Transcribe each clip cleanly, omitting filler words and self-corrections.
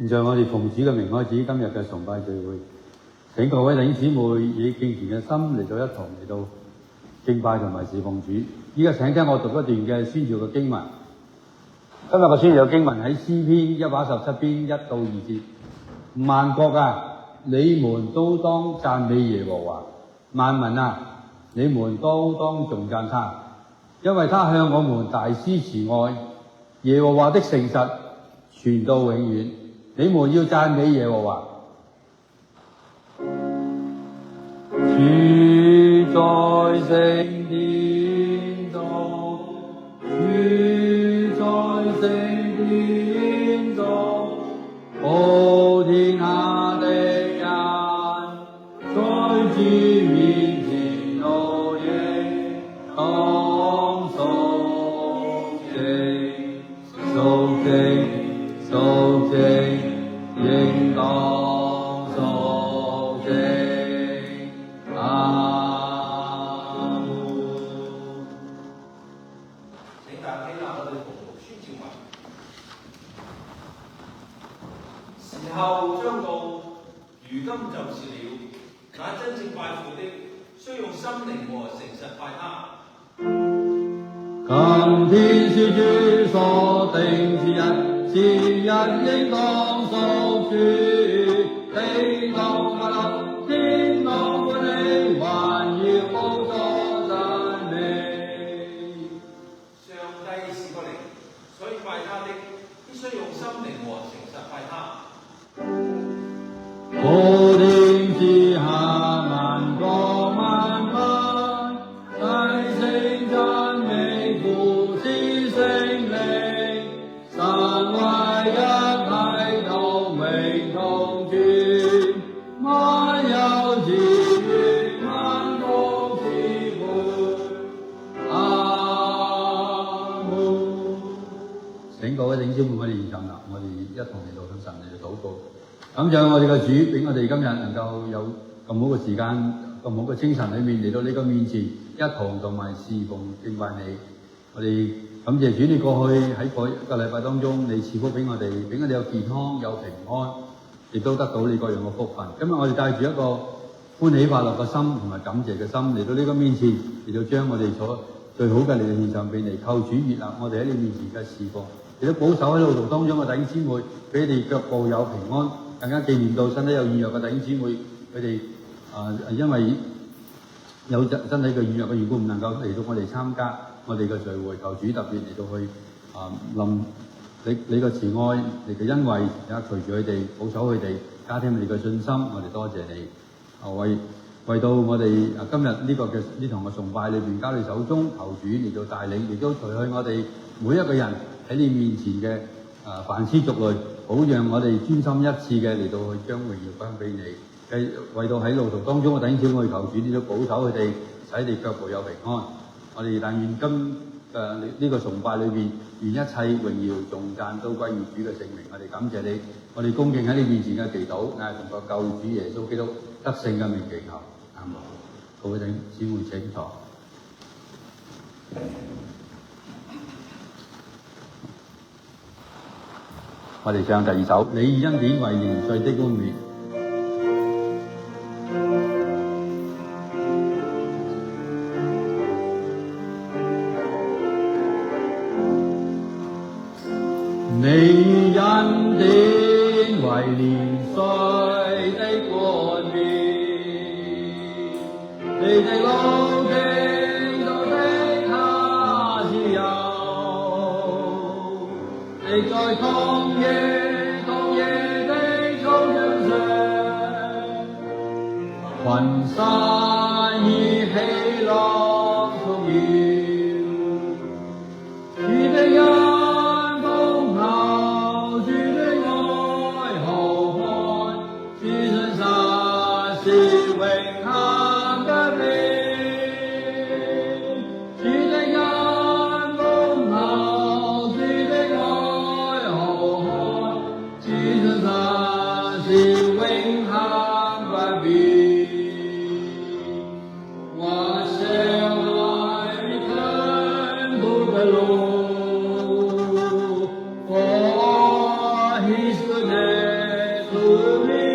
現在我哋奉主嘅名開始今日嘅崇拜聚會，請各位弟兄姊妹以敬虔嘅心嚟到一同嚟到敬拜同埋侍奉主。依家請聽我讀一段嘅宣召嘅經文。今日嘅宣召嘅經文喺詩篇117篇1到2節。萬國啊，你們都當讚美耶和華；萬民啊，你們都當頌讚他，因為他向我們大施慈愛，耶和華的誠實傳到永遠。你們要讚美耶和華。主在聖殿中，主在聖殿中，天下的人在主面前露營，當肅靜，肅靜，肅靜，應當肅靜。阿門。請大家聽下我哋同讀宣召文。時候將到，如今就是了。那真正拜父的，需用心靈和誠實拜他。今天是主所定之日，是日應當屬主，地當快樂，天當歡喜，還要報作讚美。上帝是個靈，所以拜他的必須用心靈和誠實拜他。普天之下，萬國萬民，齊聲讚美父子聖靈，三位一體同榮同尊，萬有之源，萬國之本。阿門。請各位弟兄姊妹，我哋現站立，我哋一同嚟到向神嚟到禱告。感謝我哋嘅主，俾我哋今日能夠有咁好嘅時間、咁好嘅清晨裏面嚟到你嘅面前，一同埋侍奉敬拜你。我哋感謝主，你過去喺嗰一個禮拜當中，你賜福俾我哋有健康、有平安，亦都得到你各樣嘅福分。今日我哋帶住一個歡喜快樂嘅心同埋感謝嘅心嚟到呢個面前，嚟到將我哋所最好嘅嚟到獻上俾你，求主悅納我哋喺你面前嘅侍奉，亦都保守喺路途當中嘅弟兄姊妹，俾你哋腳步有平安。更加紀念到身體有軟弱嘅弟兄姊妹，佢哋因為有身體嘅軟弱嘅緣故，唔能夠嚟到我哋參加我哋嘅聚會，求主特別嚟到去臨你嘅慈愛、你嘅恩惠，而家隨住佢哋保守佢哋，加添佢哋嘅信心，我哋多謝你。為到我哋今日呢個嘅呢堂嘅崇拜裏邊交你手中，求主嚟到帶領，亦都除去我哋每一個人喺你面前嘅凡事族類。好讓我哋專心一次嘅嚟到去將榮耀歸俾你，為到喺路途當中嘅弟兄姊妹，求主你都保守佢哋，使你腳步有平安。我哋但願今呢個崇拜裏邊，願一切榮耀頌讚都歸於主嘅聖名。我哋感謝你，我哋恭敬喺你面前嘅祈禱，嗌同個救主耶穌基督得勝嘅名祈求。阿門。各位弟兄姊妹請坐。我哋唱第二首，你以恩典為年歲的冠冕。你以恩典為年歲的冠冕，你的路徑都的他自由，你在曠野的草場上，群山以喜樂頌耀，主的恩豐厚，主的愛浩瀚，主信實是永恆的名，主的恩豐厚，主的愛浩瀚，主信實是永恆不變。What shall I return to the Lord for His goodness me?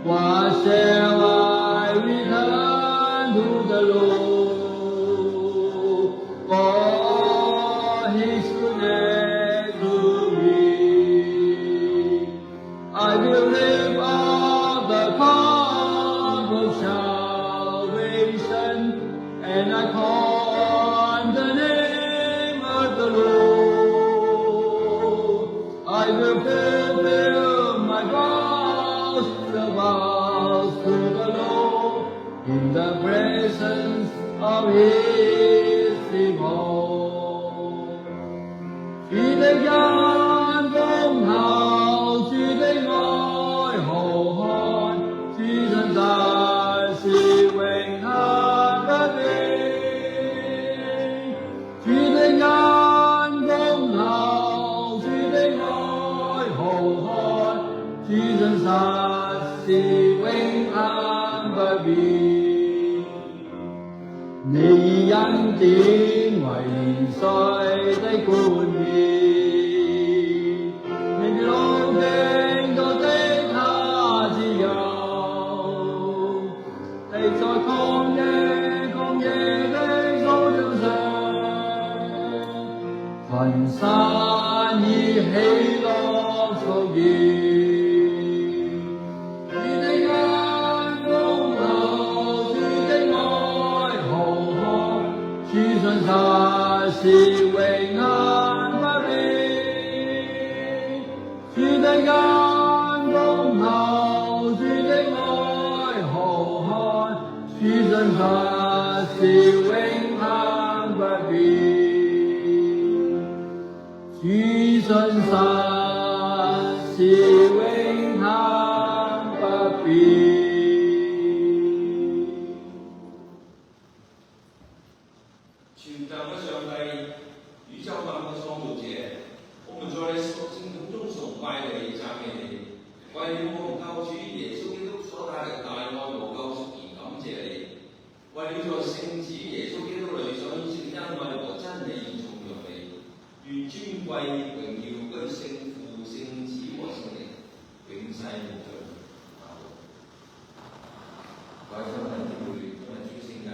What shall I return to the Lord for His goodness to me? I will live up the cup of salvation, and I call on the name of the Lord. I will fulfill my vows, the vows to the Lord, in the presence of His people. 主的恩豐厚，主的愛浩瀚，主信實是永恆不變。主的恩豐厚，主的愛浩瀚，主信實是永恆不變。你以恩典為年歲的冠冕，你的路徑都的他自由，你在曠野的高牆上，群山以喜樂復現。主的恩豐厚，主的愛浩瀚，主信實是永恆不變。主的恩豐厚，主的愛浩瀚，主信實是永恆不變。主信實是永恆不變。全能嘅上帝，宇宙萬物創造者，我們在你聖統中崇拜你、讚美你，為了我們救主耶穌基督所帶嚟大愛和救贖而感謝你，為了在聖子耶穌基督裏所顯示嘅恩惠和真理而頌揚你，願尊貴榮耀歸聖父、聖子和聖靈，永世無盡。各位親愛的姊妹，今日主聖日，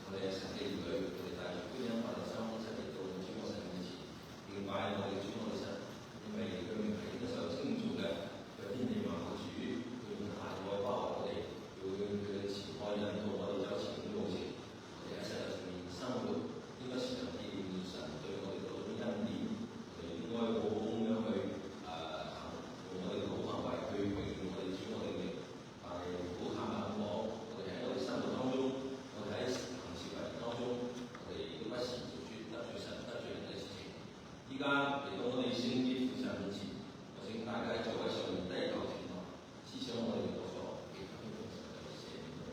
我哋嘅神嘅兒女，我哋帶住歡欣快樂心一齊嚟到主我神面前，敬拜我哋主我哋神，因為佢名係應該受稱頌嘅，佢係天地萬物主，佢用大愛包圍我哋，佢嘅慈愛引導我哋走前嘅路程，我哋喺世界上面生活應該時常紀念神對我哋嗰種恩典，我哋應該好好咁樣去用我哋嘅好行為去榮耀我哋主我哋嘅，但係好坦白咁講，我哋喺我哋生活當中，我哋喺行事為人當中，我哋都不時做出得罪神、得罪人嘅事情。依家嚟到我哋聖潔父神面前，我請大家喺座位上面低頭前來，思想我哋過錯，祈求天父神嘅赦免。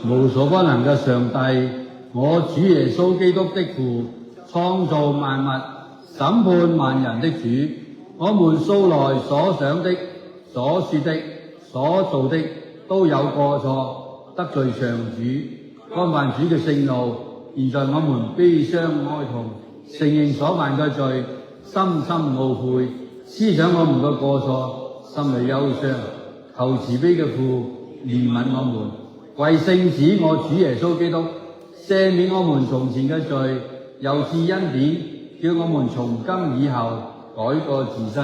無所不能嘅上帝，我主耶穌基督的父，創造萬物、審判萬人的主，我們素來所想的、所說的、所做的，都有過錯，得罪上主，干犯主嘅聖怒。現在我們悲傷哀痛，承認所犯嘅罪，深深懊悔，思想我們嘅過錯，心裏憂傷。求慈悲嘅父憐憫我們，為聖子我主耶穌基督赦免我們從前嘅罪，又賜恩典，叫我們從今以後改過自新，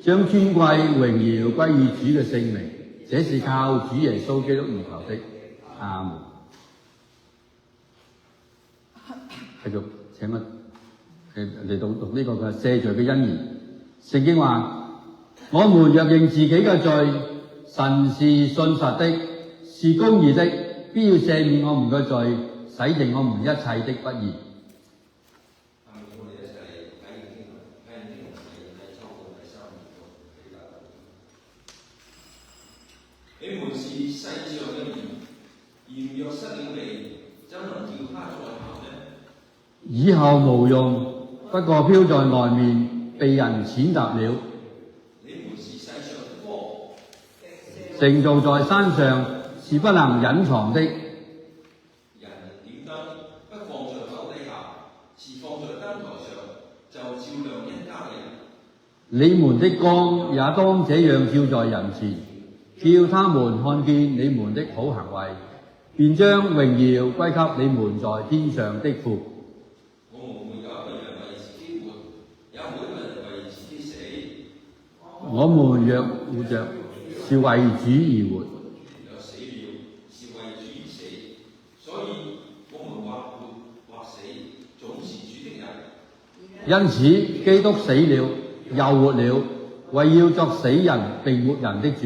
將尊貴榮耀歸於主嘅聖名，這是靠主耶穌基督而求的。阿門。繼續請我嚟讀呢個嘅赦罪嘅恩言。聖經話：我們若認自己嘅罪，神是信實的，是公義的，必要赦免我們嘅罪，洗淨我們一切的不義。你們是世上嘅鹽，鹽若失了味，怎能叫它再鹹呢？以後無用，不過飄在外面，被人踐踏了。你們是世上的光，城造在山上，是不能隱藏的。人點燈不放在斗底下，是放在燈台上，就照亮一家人。你們的光也當這樣照在人前，叫他們看見你們的好行為，便將榮耀歸給你們在天上的父。我們沒有一個人為自己活，也沒有一個人為自己死。我們若活着，是為主而活；若死了，是為主而死。所以我們或活或死，總是主的人。因此，基督死了又活了，為要作死人並活人的主。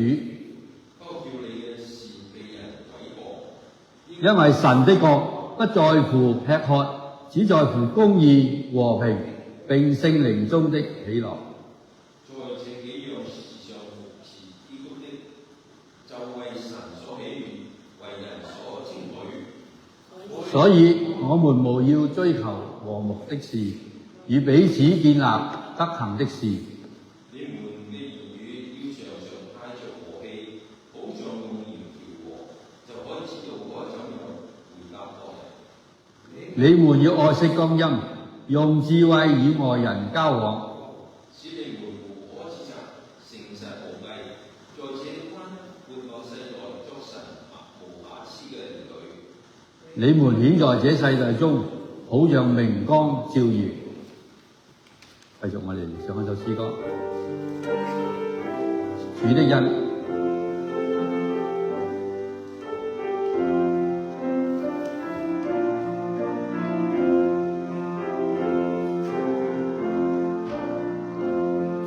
因為神的國不在乎吃喝，只在乎公義、和平並聖靈中的喜樂。在這幾樣事上服侍基督的，就為神所喜悅，為人所稱許。所以我們務要追求和睦的事，與彼此建立德行的事。你們嘅言語要常常帶着和氣，好像用鹽調和，就可以知道該怎樣回答各人。你們要愛惜光陰，用智慧與外人交往，使你們無可指責，誠實無偽，在這關活在世代作神無瑕疵嘅兒女。你們顯在這世代中，好像明光照耀。繼續我哋唱一首詩歌，主的恩。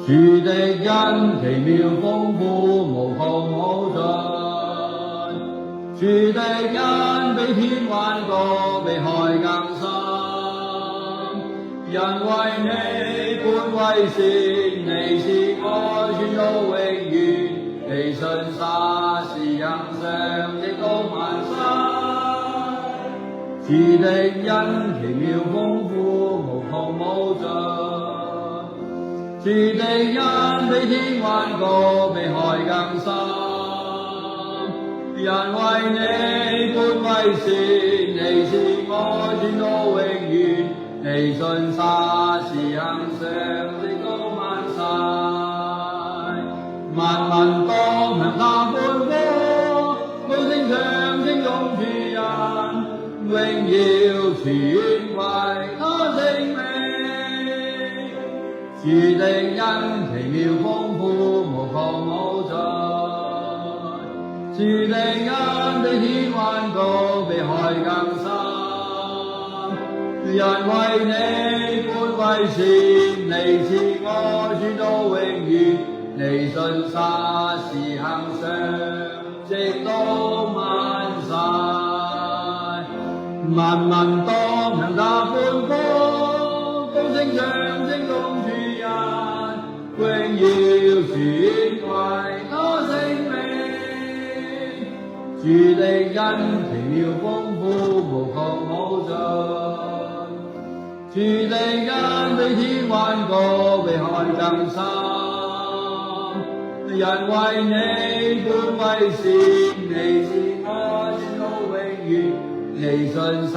主的恩奇妙豐富，無窮無盡。主的恩比天還高，比海更深。人為你本為善，你是愛傳到永遠。你信實是行上直到萬世。主的恩奇妙豐富，無窮無盡。主的恩比天還高，比海更深。人為你本為善，你是愛傳到永遠。你信實是行上直到萬世。萬民當向他歡呼，高聲唱稱頌主恩，榮耀全為他聖名。主的恩奇妙豐富，無窮無盡。主的恩比天還高，比海更深。人為你本為善，你是愛傳到永遠。你信實是行上直到萬世。萬民當向他歡呼，高聲唱稱頌主恩，榮耀全為他聖名。主的恩奇妙豐富，無窮無盡。主的恩比天還高，比海更深。人為你本為善，你是愛傳到永遠。你信實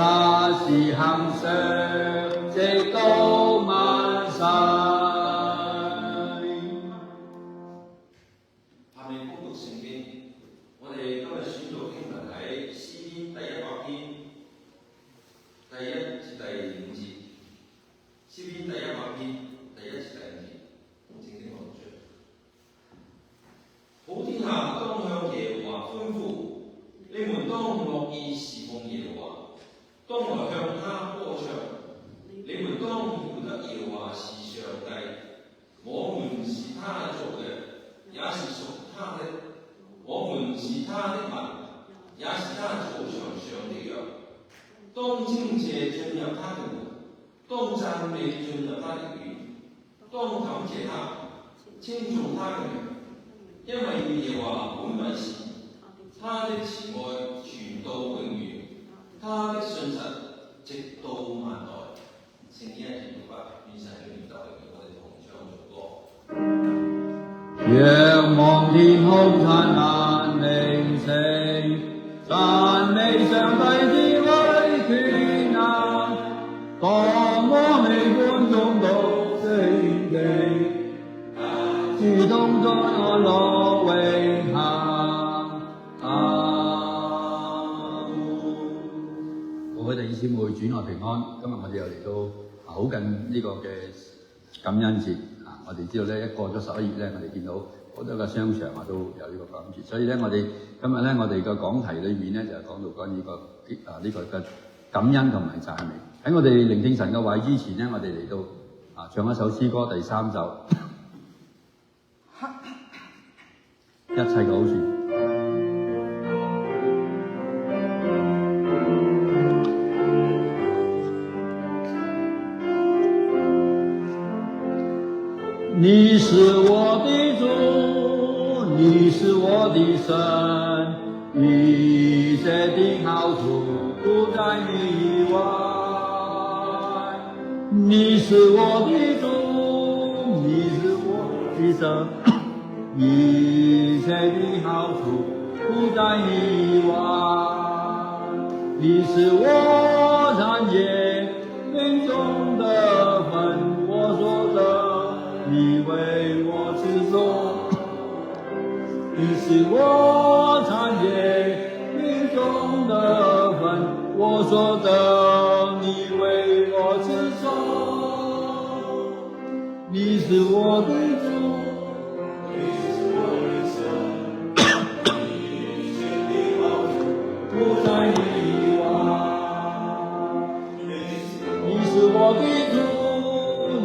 是行上直到萬世。下面恭讀聖經，我哋今日選讀經文喺詩篇第100篇第1至第5節。詩篇第100篇第1至第5節，正經我讀出。好天下當向耶和華歡呼，你們當樂意侍奉耶和華，當來向他歌唱。你們當曉得耶和華是上帝，我們是他做嘅，他的民，也是他草場上的羊。當稱謝進入他的門，當讚美進入他的院，當感謝他，稱頌他的名，因為耶和華本為善，他的慈愛傳到永遠，他的信實直到萬代。聖經一200，願神嘅名帶領我哋同唱頌歌。仰望天空燦爛明星，讚美上帝智慧權能，當我喜歡中讀聖經，主動在我樂永恆。阿門。各位弟兄姊妹，主內平安。今日我哋又嚟到好近呢個嘅感恩節。我哋知道咧，一過咗11月咧，我哋見到好多個商場都有呢個感恩節，所以咧，我哋今日咧，我哋個講題裏面咧就係講到關於呢個嘅感恩同埋讚美。喺我哋聆聽神嘅話之前咧，我哋嚟到唱一首詩歌，第3首，一切嘅好處。你是我的主，你是我的神，一切的好處不在你以外。你是我的主，你是我的神，一切的好處不在你以外。你是我產業命中的份，我所得。你為我持守，你是我產業命中的份，我所得。你為我持守，你是我的主，你是我的神，一切的好處不在你以外。你是我的主，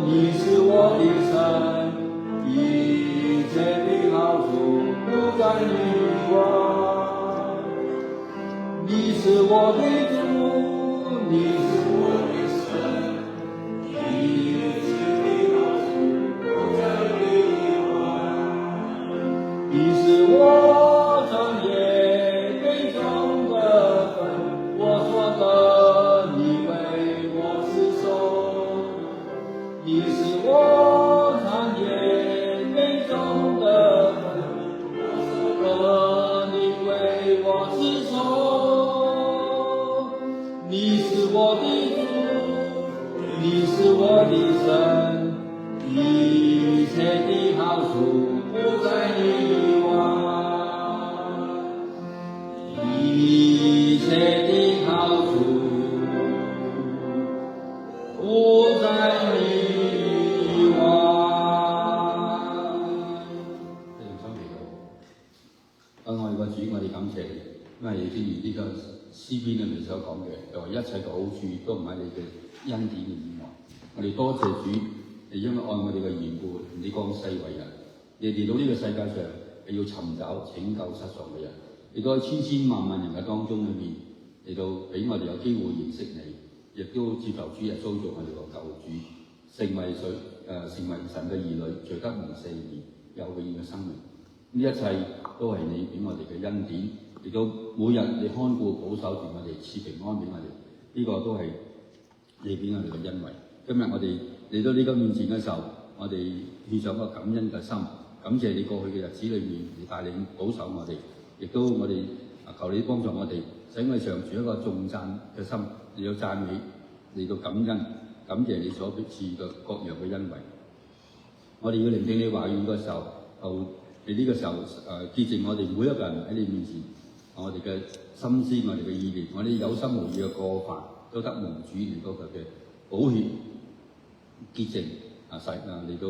你是我的神，一切的好處不在你以外。你是我的主，你是我的神，一切的好處不在你以外。你是我產業命中的份，我所得，你為我持守。你是我產業命中的份，我所得，你為我持守。你是我的主，你是我的神，一切的好處不在你以外，一切的好處不在你。愛個主，我哋感謝你，因為正如呢個詩篇裏面所講嘅，就話一切嘅好處都唔喺你嘅恩典以外。我哋多謝主，你因為愛我哋嘅緣故，你降世為人，你嚟到呢個世界上係要尋找拯救失喪嘅人，嚟到千千萬萬人嘅當中裏面，嚟到俾我哋有機會認識你，亦都接受主耶穌做我哋個救主，成為神嘅兒女，罪得蒙赦免，有永遠嘅生命。呢一切都係你俾我哋嘅恩典，亦都每日你看顧保守住我哋，賜平安俾我哋，呢個都係你俾我哋嘅恩惠。今日我哋嚟到呢個面前嘅時候，我哋獻上一個感恩嘅心，感謝你過去嘅日子裏面，你帶領保守我哋，亦都我哋求你幫助我哋，使我哋常住一個頌讚嘅心，嚟到讚美，嚟到感恩，感謝你所賜嘅各樣嘅恩惠。我哋要聆聽你話語嘅時候，你呢個時候潔淨我哋每一個人喺你面前，我哋嘅心思、我哋嘅意念、我哋有心無意嘅過犯，都得蒙主嚟到佢嘅寶血潔淨嚟到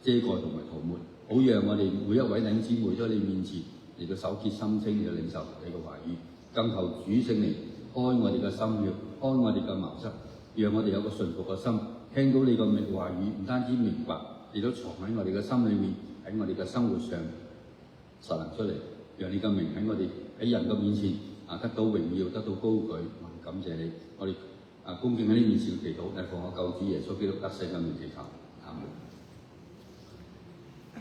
遮蓋同埋塗抹，好讓我哋每一位弟兄姊妹都喺你面前嚟到手潔心清嚟到領受你嘅話語，更求主聖靈開我哋嘅心竅，開我哋嘅眸室，讓我哋有個順服嘅心，聽到你嘅話語，唔單止明白，亦都藏喺我哋嘅心裏面。喺我哋嘅生活上實行出嚟，讓你嘅名喺我哋喺人嘅面前得到榮耀，得到高舉。感謝你，我哋恭敬喺呢面前祈禱，係奉我救主耶穌基督得勝嘅名祈求。阿門。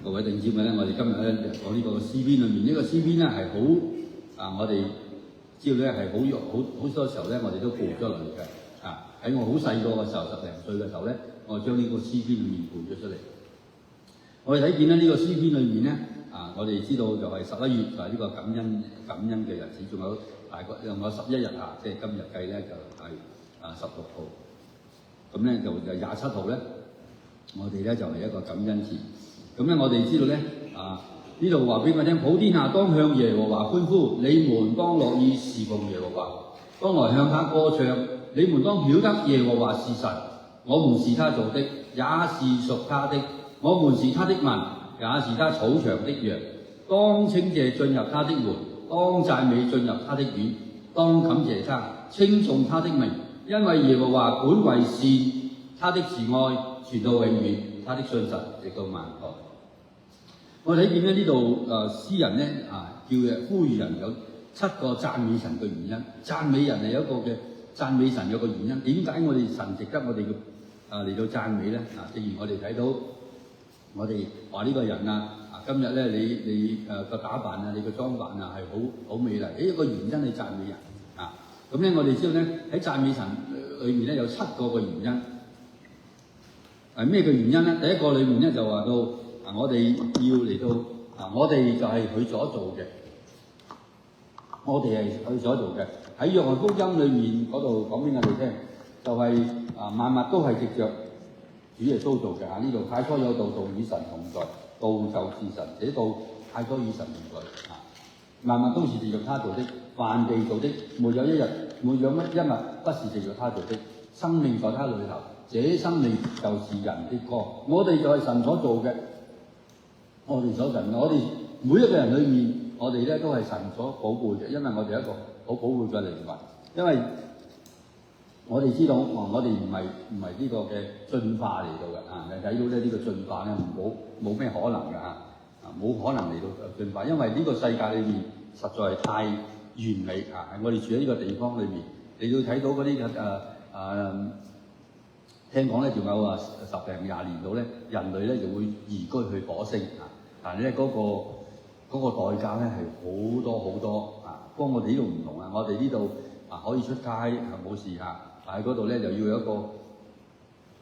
各位弟兄姊妹咧，我哋今日咧講呢個詩篇裏面，呢個詩篇咧係好我哋知道咧係好多時候咧，我哋都背咗落嚟嘅。喺我好細個嘅時候，10零歲嘅時候咧，我將呢個詩篇裏面背咗出嚟。我哋睇見咧呢個詩篇裏面咧，我哋知道就係11月就係呢個感恩嘅日子，仲有大概有11日即係今日計咧就係16號。咁咧就27號咧，我哋咧就係一個感恩節。咁咧我哋知道咧呢度話俾我聽，普天下當向耶和華歡呼，你們當樂意侍奉耶和華，當來向他歌唱。你們當曉得耶和華是神，我們是他造的，也是屬他的。我們是他的民，也是他草場的羊。當稱謝進入他的門，當讚美進入他的院，當感謝他，稱頌他的名，因為耶和華本為善，他的慈愛傳到永遠，他的信實直到萬代。我睇見咧呢度詩人咧叫呼籲人有7個讚美神嘅原因。讚美人係有一個嘅讚美神有個原因。點解我哋神值得我哋嚟到讚美咧？正如我哋睇到我哋話呢個人今日咧你個打扮你個裝扮係好美麗。一個原因係讚美人咁咧我哋知道咧喺讚美神裏面咧有7個嘅原因。係咩嘅原因咧？第一個裏面咧就話到我哋要嚟到我哋就係佢所做嘅，我哋係佢所做嘅。喺約翰福音裏面嗰度講俾我哋聽，就係萬物都係藉着主耶穌做嘅。呢度太初有道，道與神同在，道就是神，這道太初與神同在。萬物都是藉着他做的，凡被造的，沒有一物不是藉着他做的。生命在他裏頭，這生命就是人的光。我哋就係神所做嘅。我哋每一個人裏面，我哋咧都係神所寶貝嘅，因為我哋一個好寶貝嘅靈魂。因為我哋知道，我哋唔係呢個嘅進化嚟到嘅你睇到咧呢個進化咧冇咩可能嘅冇可能嚟到進化，因為呢個世界裏面實在係太完美我哋住喺呢個地方裏面，你要睇到嗰啲聽講咧仲有10零20年到咧，人類咧就會移居去火星但係咧嗰個代價咧係好多好多不過我哋呢度唔同我哋呢度可以出街冇事但係嗰度咧就要有一個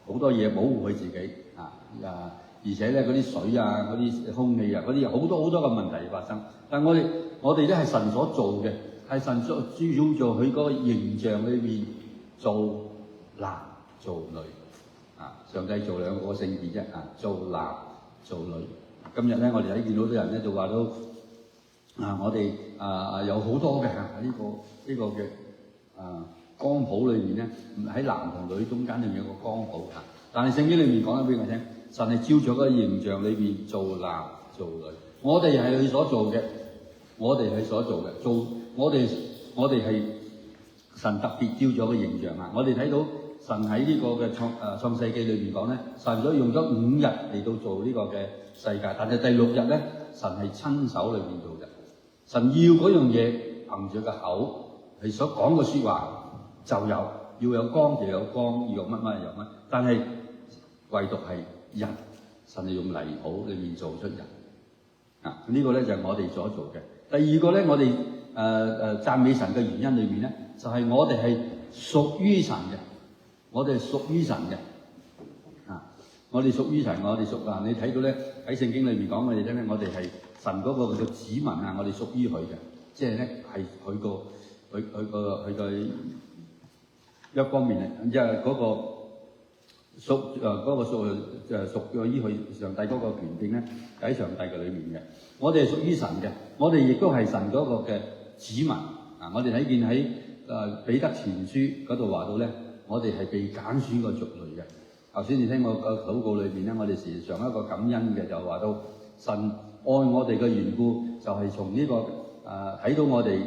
好多嘢保護佢自己而且咧嗰啲水嗰啲空氣嗰啲好多好多嘅問題發生。但係我哋咧係神所做嘅，係神所主要做佢嗰個形象裏面做男做女上帝做2個聖別啫做男做女。今日咧我哋見到啲人咧就話到我哋有好多嘅呢個嘅光譜裏面咧，喺男同女中間裏面有個光譜但係聖經裏面講咗俾我聽，神係照咗個形象裏面做男做女。我哋係佢所做嘅，我哋係所做嘅，我哋係神特別照咗個形象我哋睇到神喺呢個嘅創世記裏面講咧，神所用咗5日嚟到做呢個嘅世界，但係第6日咧，神係親手裏面做嘅。神要嗰樣嘢憑住個口，係所講嘅説話就有，要有光就有光，要有乜有乜。但係唯獨係人，神係用泥土裏面做出人呢個咧就係我哋所做嘅。第二個咧，我哋讚美神嘅原因裏面咧，就係我哋係屬於神嘅。我哋係屬於神嘅我哋屬於神，我哋屬你睇到咧喺聖經裏面講我哋聽咧，我哋係神嗰個嘅子民我哋屬於佢嘅，即係咧係佢個一方面即係嗰個屬於佢上帝嗰個權柄咧喺上帝嘅裏面嘅。我哋係屬於神嘅，我哋亦都係神嗰個嘅子民我哋睇見喺彼得前書嗰度話到咧，我哋係被揀選個族類嘅。頭先你聽我個禱告裏面咧，我哋時常一個感恩嘅就話到神愛我哋嘅緣故，就係從呢個睇到我哋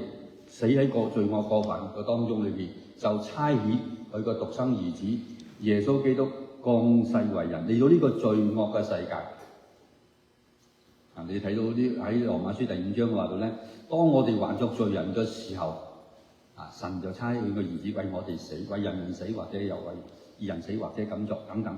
死喺個罪惡過犯嘅當中裏面，就差遣佢個獨生兒子耶穌基督降世為人嚟到呢個罪惡嘅世界你睇到啲喺羅馬書第5章話到咧，當我哋還作罪人嘅時候，神就差佢個兒子為我哋死，為人死或者又為義人死或者咁作等等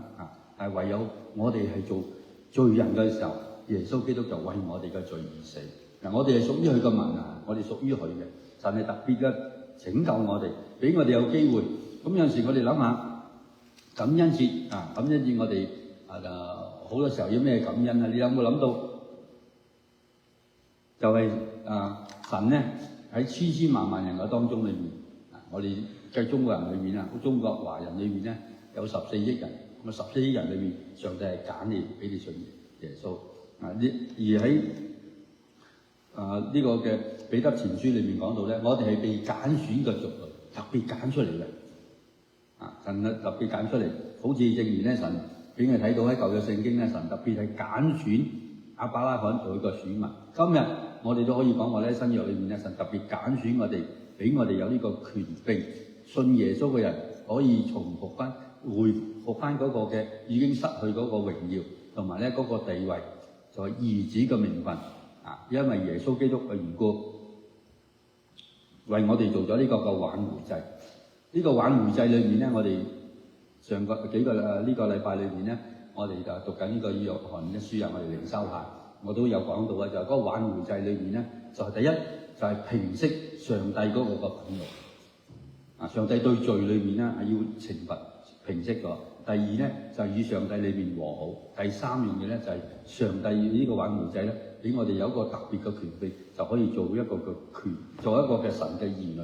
係唯有我哋係做罪人嘅時候，耶穌基督就為我哋嘅罪而死。我哋係屬於佢嘅民我哋屬於佢嘅，神係特別嘅拯救我哋，俾我哋有機會。咁有陣時我哋諗下感恩節感恩節我哋好多時候要咩感恩啊？你有冇諗到？就係神咧喺千千萬萬人嘅當中裏面，我哋計中國人裏面中國華人裏面咧有14億人，咁14億人裏面，上帝係揀你俾你信耶穌而喺呢個嘅彼得前書裏面講到咧，我哋係被揀選嘅族類，特別揀出嚟嘅神特別揀出嚟，好似正如咧神俾我睇到喺舊約聖經咧，神特別係揀選亞伯拉罕做佢個選民。今日我哋都可以講話咧，新約裏面咧，神特別揀選我哋，俾我哋有呢個權柄，信耶穌嘅人可以重複翻、回復翻嗰個嘅已經失去嗰個榮耀，同埋咧嗰個地位，就係兒子嘅名分因為耶穌基督嘅緣故，為我哋做咗呢個嘅挽回祭。呢個挽回祭裏面咧，我哋上個幾個呢個禮拜裏面咧，我哋就讀緊呢個約翰一書我哋靈修下，我都有講到就係嗰個挽回祭裏面咧，就係第一就係平息上帝嗰個嘅憤怒上帝對罪裏面咧係要懲罰平息咗。第二咧就係與上帝裏面和好。第三樣嘢咧就係上帝呢個挽回祭咧，俾我哋有一個特別嘅權柄，就可以做一個嘅權，做一個嘅神嘅兒女。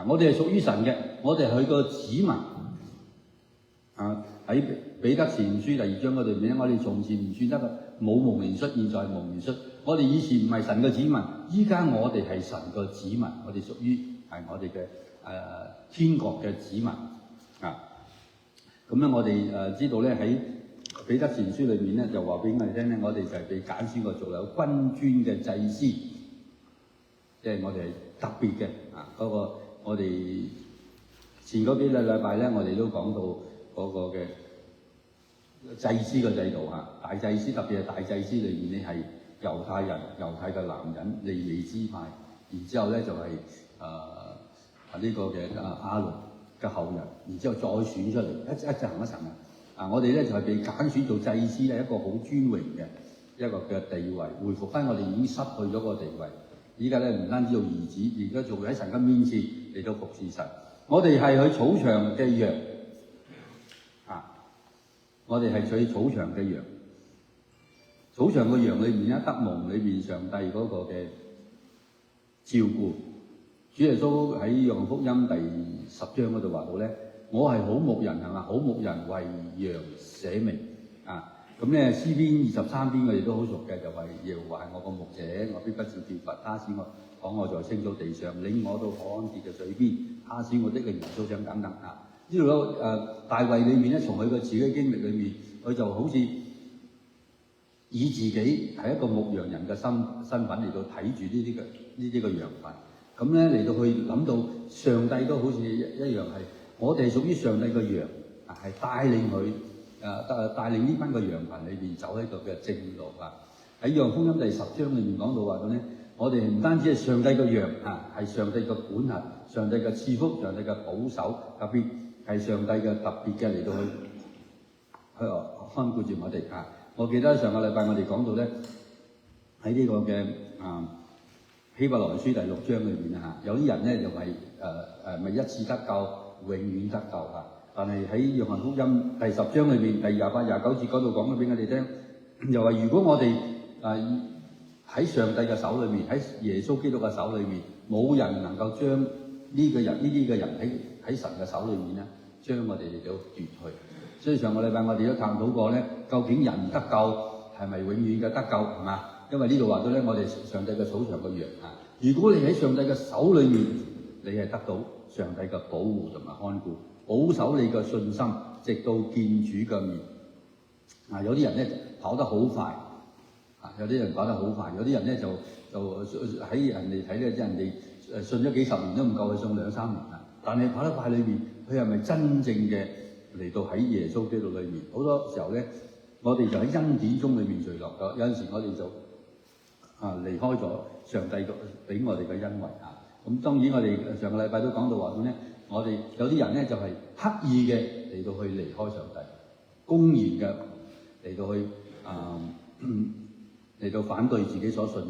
我哋係屬於神嘅，我哋係佢個子民。喺彼得前書第2章嗰度面咧，我哋從前唔算得冇蒙憐恤，現在係蒙憐恤。我哋以前唔係神嘅子民，依家我哋係神嘅子民，我哋屬於係我哋嘅天國嘅子民咁咧，我哋知道咧喺彼得前書裏面咧，就話俾我哋聽咧，我哋就係被揀選過做有君尊嘅祭司，即係我哋係特別嘅嗰個我哋前嗰幾個禮拜咧，我哋都講到嗰個嘅祭司嘅制度大祭司，特別係大祭司裏面咧係猶太人、猶太嘅男人、利未支派，然之後咧就係呢個嘅亞倫嘅後人，然之後再選出嚟一層一層我哋咧就係被揀選做祭司咧，一個好尊榮嘅一個嘅地位，回復翻我哋已經失去咗個地位。依家咧唔單止做兒子，而家做喺神嘅面前嚟到服侍神。我哋係去草場嘅羊我哋係取草場嘅羊。草場嘅羊裏面咧，得蒙裏面上帝嗰個嘅照顧。主耶穌喺約翰福音第10章嗰度話到咧，我係好牧人係嘛，好牧人為羊捨命咁咧詩篇23篇我哋都好熟嘅，就係耶和華我個牧者，我必不致缺乏。他使我躺臥在青草地上，領我到可安歇嘅水邊，他使我的靈甦想等等呢度有大衛裏面咧，從佢嘅自己經歷裏面，佢就好似以自己係一個牧羊人嘅身份嚟到睇住呢啲嘅羊群。咁咧嚟到去諗到上帝都好似一樣係，我哋係屬於上帝嘅羊係帶領佢帶領呢班嘅羊群裏邊走喺度嘅正路喺約翰福音第10章裏面講到話咁咧，我哋唔單止係上帝嘅羊係上帝嘅管轄、上帝嘅賜福、上帝嘅保守，特別係上帝嘅特別嘅嚟到去看顧住我哋我記得上個禮拜我哋講到咧，喺呢個嘅希伯來書第6章裏面有啲人咧就係咪一次得救，永遠得救但係喺約翰福音第10章裏面第28、29節嗰度講咗俾我哋聽，又話如果我哋喺上帝嘅手裏面，喺耶穌基督嘅手裏面，冇人能夠將呢啲嘅人喺神嘅手裏面咧，將我哋嚟到奪去。所以上個禮拜我哋都探討過咧，究竟人得救係咪永遠嘅得救係嘛？因為呢度話到咧，我哋上帝嘅草場嘅羊如果你喺上帝嘅手裏面，你係得到上帝嘅保護同埋看顧，保守你嘅信心，直到見主嘅面。有啲人咧跑得好快，有啲人跑得好快，有啲人咧就喺人哋睇咧，即係人哋信咗幾十年都唔夠佢信2、3年但係跑得快裏面，佢係咪真正嘅嚟到喺耶穌基督裏面？好多時候咧，我哋就喺恩典中裏面墜落咗。有陣時我哋就離開咗上帝俾我哋嘅恩惠啊。咁當然我哋上個禮拜都講到話咁咧，我哋有啲人咧就係刻意嘅嚟到去離開上帝，公然嘅嚟到去嚟到反對自己所信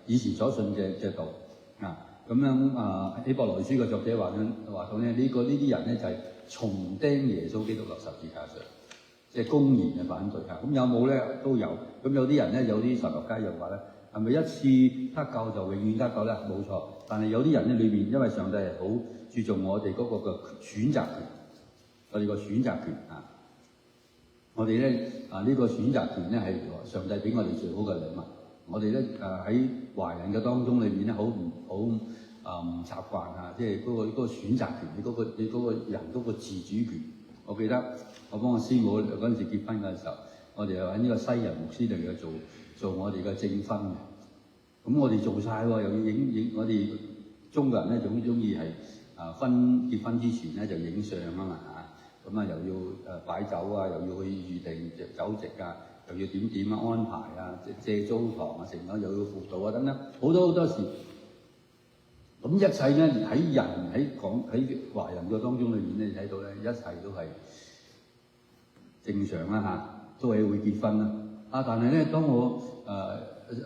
以前所信嘅道啊。咁樣希伯來書嘅作者話到咧，呢啲人咧就係重釘耶穌基督落十字架上，即係公然嘅反對嚇。咁有冇咧？都有。咁有啲人咧，有啲神學家又話咧，係咪一次得救就永遠得救咧？冇錯。但係有啲人咧裏邊，因為上帝係好注重我哋嗰個嘅選擇權，我哋個選擇權啊。我哋咧呢個選擇權咧係上帝俾我哋最好嘅禮物。我哋咧喺華人嘅當中裏面咧，好唔習慣啊！即係嗰個選擇權，你嗰個人嗰個自主權。我記得我幫我師母嗰陣時結婚嘅時候，我哋又揾呢個西人牧師嚟嘅做我哋嘅證婚嘅。咁我哋做晒喎，又要影我哋中國人咧總中意係結婚之前咧就影相啊嘛嚇，咁又要擺酒啊，又要去預定酒席啊，又要點安排啊，借租房啊，成日又要輔導啊等等，好多事。咁一切咧喺華人嘅當中裏面咧，你睇到咧一切都係正常啦嚇，都係會結婚啦。但係咧，當我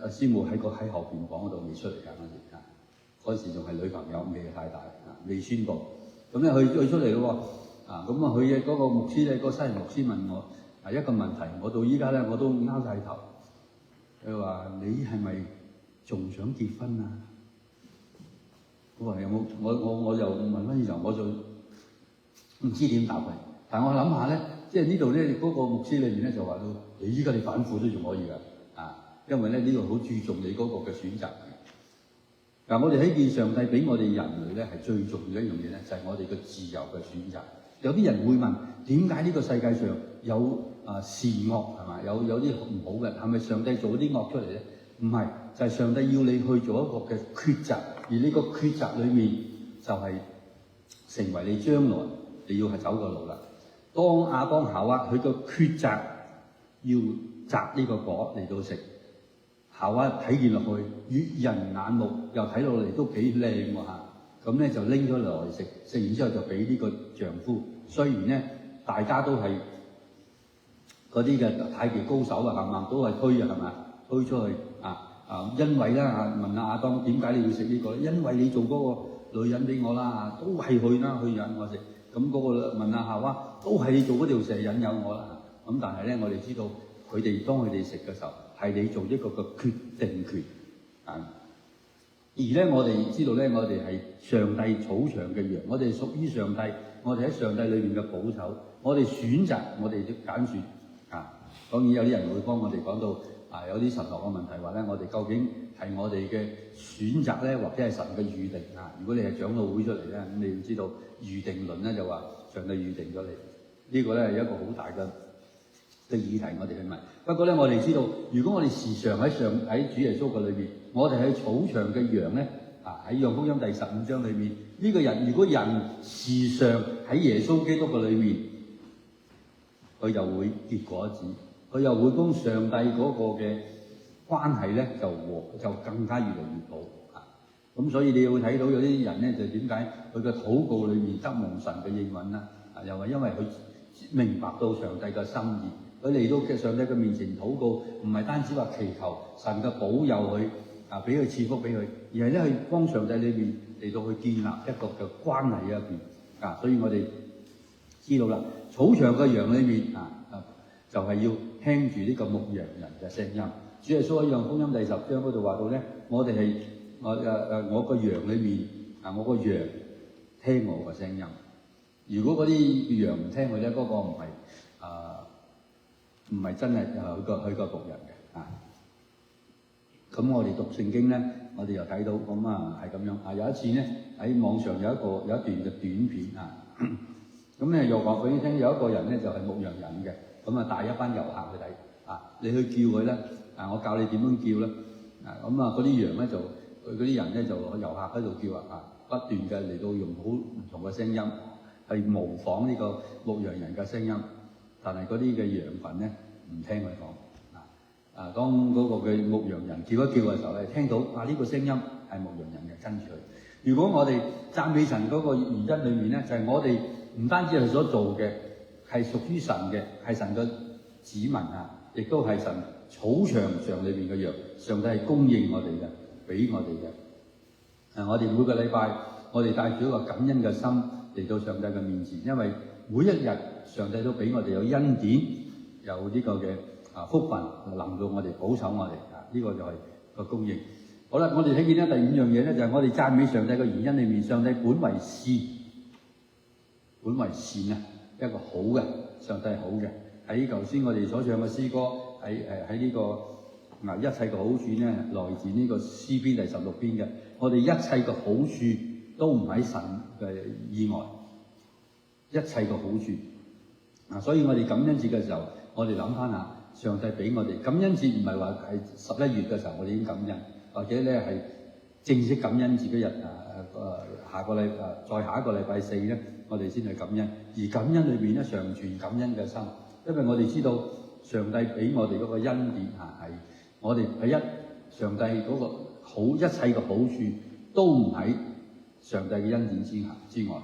師母喺後邊房嗰度未出嚟㗎嗰時仲係女朋友，未太大未宣佈。咁咧佢出嚟咯喎，咁佢嘅嗰個牧師咧，嗰個西人牧師問我一個問題，我到依家咧我都拗晒頭。佢話：你係咪仲想結婚啊？我話有冇？我就問翻以後，我就唔知點答佢。但係我諗下咧，即係呢度咧嗰個牧師裏面咧就話到：你依家你反悔都仲可以㗎，因為咧呢個好注重你嗰個嘅選擇。嗱，我哋睇見上帝俾我哋人類咧係最重要一樣嘢咧，就係我哋嘅自由嘅選擇。有啲人會問：點解呢個世界上有善惡係嘛？有啲唔好嘅，係咪上帝做啲惡出嚟咧？唔係，就係上帝要你去做一個嘅抉擇，而呢個抉擇裏面就係成為你將來你要係走嘅路啦。當亞當夏娃佢個抉擇要摘呢個果嚟到食，夏娃睇見落去悅人眼目，又睇落嚟都幾靚喎嚇，咁咧就拎咗落嚟食，食完之後就俾呢個丈夫。雖然咧大家都係嗰啲嘅太極高手啊，係嘛，都係推啊，係嘛，推出去。因為咧問亞當點解你要食呢個？因為你做嗰個女人俾我啦，都係佢啦，去引我食。咁嗰個問夏娃，都係你做嗰條蛇引誘我啦。咁但係咧，我哋知道當佢哋食嘅時候，係你做一個嘅決定權。而咧，我哋知道咧，我哋係上帝草場嘅羊，我哋屬於上帝，我哋喺上帝裏面嘅保守，我哋選擇，我哋都揀選。當然有啲人會幫我哋講到。有啲神學嘅問題話咧，我哋究竟係我哋嘅選擇咧，或者係神嘅預定啊？如果你係長老會出嚟咧，咁你要知道預定論咧就話上帝預定咗你，呢個咧係一個好大嘅議題，我哋去問。不過咧，我哋知道，如果我哋時常喺主耶穌嘅裏面，我哋喺草場嘅羊咧，喺約翰福音第15章裏面，呢個人如果人時常喺耶穌基督嘅裏面，佢就會結果子。佢又會幫上帝嗰個嘅關係咧，就更加越嚟越好咁所以你會睇到有啲人咧，就點解佢嘅禱告裏面得蒙神嘅應允啦？又係因為佢明白到上帝嘅心意，佢嚟到上帝嘅面前禱告，唔係單止話祈求神嘅保佑佢俾佢賜福俾佢，而係咧去幫上帝裏面嚟到去建立一個嘅關係入邊所以我哋知道啦，草場嘅羊裏面就係要聽住呢個牧羊人嘅聲音。主耶穌喺約翰福音第10章嗰度話到咧，我哋係我個羊裏面我個羊聽我個聲音。如果嗰啲羊唔聽佢咧，嗰個唔係真係佢個僕人嘅咁我哋讀聖經咧，我哋又睇到咁係咁樣有一次咧喺網上有一段嘅短片咁咧又話俾你聽，有一個人咧就係牧羊人嘅。咁帶一班遊客去睇你去叫佢咧我教你點樣叫咧嗰啲羊咧就嗰啲人咧就遊客喺度叫不斷嘅嚟到用好唔同嘅聲音去模仿呢個牧羊人嘅聲音，但係嗰啲嘅羊群咧唔聽佢講當嗰個嘅牧羊人叫一叫嘅時候咧，聽到呢個聲音係牧羊人嘅，跟住佢。如果我哋讚美神嗰個原因裏面咧，就係我哋唔單止係所做嘅係屬於神嘅，係神嘅子民亦都係神草場上裏面嘅羊，上帝係供應我哋嘅，俾我哋嘅。我哋每個禮拜，我哋帶住一個感恩嘅心嚟到上帝嘅面前，因為每一日上帝都俾我哋有恩典，有呢個嘅福分臨到我哋，保守我哋呢個就係個供應。好啦，我哋睇見咧第五樣嘢咧，就係我哋讚美上帝嘅原因裏面，上帝本為善，本為善一個好嘅，上帝係好嘅。喺頭先我哋所唱嘅詩歌，喺呢個一切嘅好處咧，來自呢個詩篇第16篇嘅。我哋一切嘅好處都唔喺神嘅以外，一切嘅好處所以我哋感恩節嘅時候，我哋諗翻下，上帝俾我哋感恩節唔係話係11月嘅時候我哋已經感恩，或者咧係正式感恩節嗰日下個禮再下一個禮拜4咧，我哋先去感恩。而感恩裏邊咧，常存感恩嘅心，因為我哋知道上帝俾我哋嗰個恩典係我哋第一，上帝嗰個好一切嘅好處都唔喺上帝嘅恩典之外。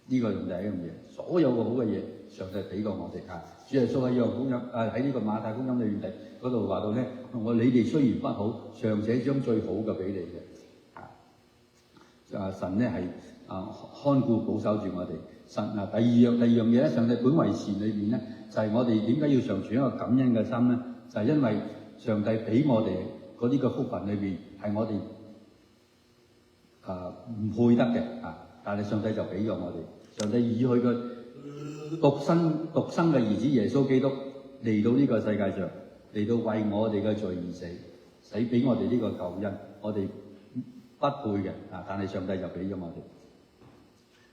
呢個用第一樣嘢，所有嘅好嘅嘢，上帝俾過我哋主耶穌喺約翰福音喺呢個馬太福音裏面嗰度話到咧，你哋雖然不好，尚且將最好嘅俾你嘅神咧係看顧保守住我哋。神第二樣嘢咧，上帝本為善裏邊咧，就係我哋點解要常存一個感恩嘅心咧？就係因為上帝俾我哋嗰啲嘅福分裏邊係我哋唔配得嘅但係上帝就俾咗我哋。上帝以佢嘅獨生嘅兒子耶穌基督嚟到呢個世界上，嚟到為我哋嘅罪而死，使俾我哋呢個救恩，我哋不配嘅但係上帝就俾咗我哋。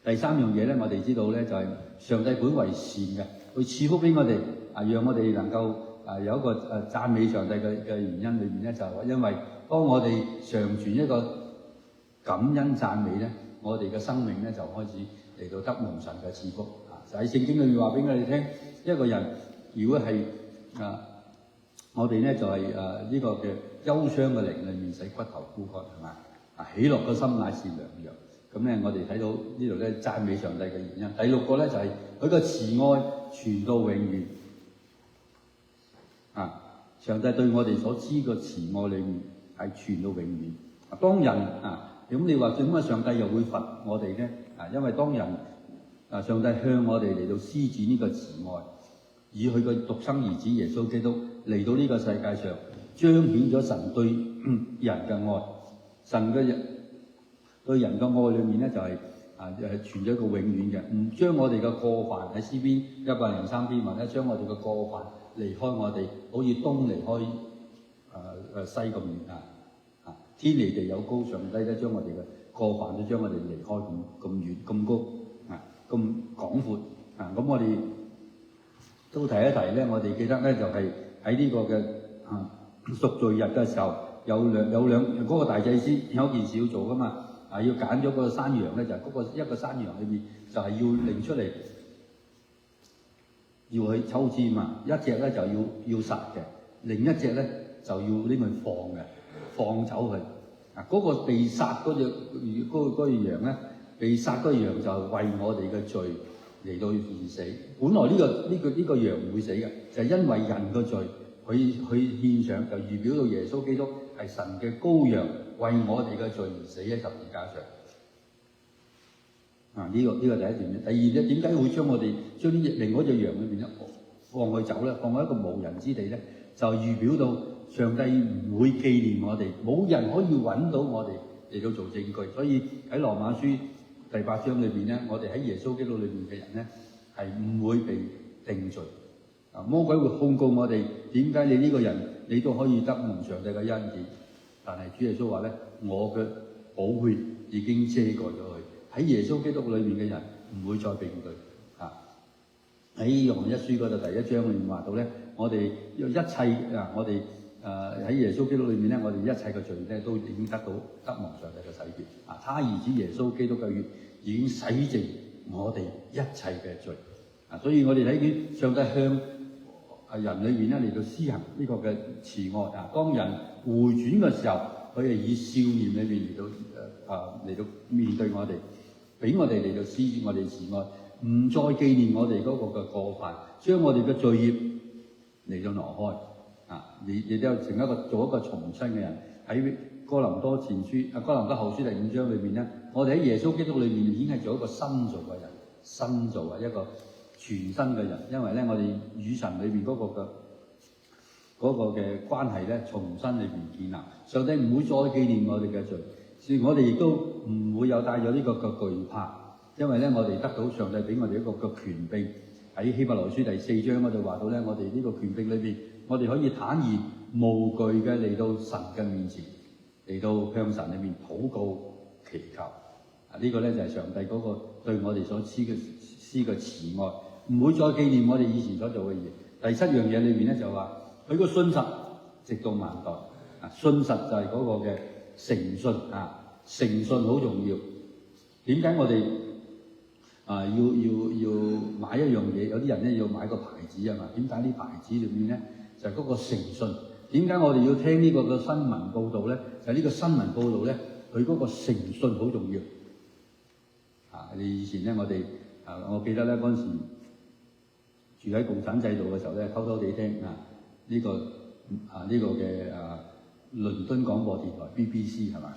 第三樣嘢咧，我哋知道咧，就係上帝本為善嘅，佢賜福俾我哋讓我哋能夠有一個讚美上帝嘅原因裏面咧，就係因為當我哋常存一個感恩讚美咧，我哋嘅生命咧就開始嚟到得蒙神嘅賜福就喺聖經裏面話俾我哋聽，一個人如果係我哋咧就係呢個嘅憂傷嘅靈裏面使骨頭枯乾係嘛喜樂嘅心乃是良藥。咁咧我哋睇到呢度咧讚美上帝嘅原因。第六個咧就係佢個慈愛傳到永遠上帝對我哋所知嘅慈愛裏面係傳到永遠。當人咁你話點解上帝又會罰我哋咧？因為當人上帝向我哋嚟到施展呢個慈愛，以佢嘅獨生兒子耶穌基督嚟到呢個世界上，彰顯咗神對人嘅愛。神嘅對人嘅愛裏面咧就係傳咗一個永遠嘅，唔將我哋嘅過犯喺詩篇103篇話咧，將我哋嘅過犯離開我哋，好似東離開西咁遠天離地有高，上帝咧將我哋嘅過犯都將我哋離開咁遠咁高咁廣闊咁我哋都提一提咧，我哋記得咧就係喺呢個嘅贖罪日嘅時候，有兩嗰個大祭司有件事要做噶嘛要揀咗個山羊咧，就係嗰個一個山羊裏面就係要拎出嚟要去抽籤一隻咧就要殺嘅，另一隻咧就要拎去放走佢嗰個被殺嗰隻羊咧，被殺嗰隻羊就為我哋嘅罪嚟到而死。本來呢個羊唔會死嘅，就係因為人嘅罪，佢獻上就預表到耶穌基督係神嘅羔羊，為我哋嘅罪而死喺十字架上。呢個第一段。第二咧，點解會將我哋將另外一隻羊裏邊咧放佢走咧？放喺一個無人之地咧，就預表到上帝唔會紀念我哋，冇人可以揾到我哋嚟到做證據。所以喺羅馬書第8章裏邊咧，我哋喺耶穌基督裏邊嘅人咧係唔會被定罪。魔鬼會控告我哋，點解你呢個人你都可以得蒙上帝嘅恩典？但係主耶穌話咧，我嘅寶血已經遮蓋咗佢。喺耶穌基督裏面嘅人唔會再被定罪。喺約翰一書嗰度第1章裏面話到咧，我哋一切我哋喺耶穌基督裏面咧，我哋一切嘅罪咧都已經得蒙上帝嘅洗潔。他兒子耶穌基督嘅血已經洗淨我哋一切嘅罪。所以我哋睇見上帝人裏面咧嚟到施行呢個嘅慈愛啊。當人回轉嘅時候，佢係以笑臉裏面嚟到面對我哋，俾我哋嚟到施我哋慈愛，唔再紀念我哋嗰個嘅過犯，將我哋嘅罪孽嚟到挪開啊！亦都成做一個重生嘅人。喺哥林多前書哥林多後書第5章裏面咧，我哋喺耶穌基督裏面已經係做一個新造嘅人，新造一個全新嘅人。因為咧，我哋與神裏面嗰個嘅關係咧，重新裏面建立。上帝唔會再紀念我哋嘅罪，所以我哋亦都唔會有帶咗呢個嘅懼怕。因為咧，我哋得到上帝俾我哋一個嘅權柄。喺希伯來書第4章嗰度話到咧，我哋呢個權柄裏邊，我哋可以坦然無懼嘅嚟到神嘅面前，嚟到向神裏面禱告祈求。呢個咧就係上帝嗰個對我哋所施嘅慈愛，唔會再紀念我哋以前所做嘅嘢。第7樣嘢裏面咧就話佢個信實直到萬代。信實就係嗰個嘅誠信啊，誠信好重要。點解我哋要買一樣嘢？有啲人咧要買個牌子啊嘛。點解呢牌子裏面咧就係嗰個誠信？點解我哋要聽呢個嘅新聞報導咧？就係呢個新聞報導咧，佢嗰個誠信好重要。你以前咧，我記得咧嗰陣時住喺共產制度嘅時候咧，偷偷地聽呢個嘅倫敦廣播電台 BBC 係嘛？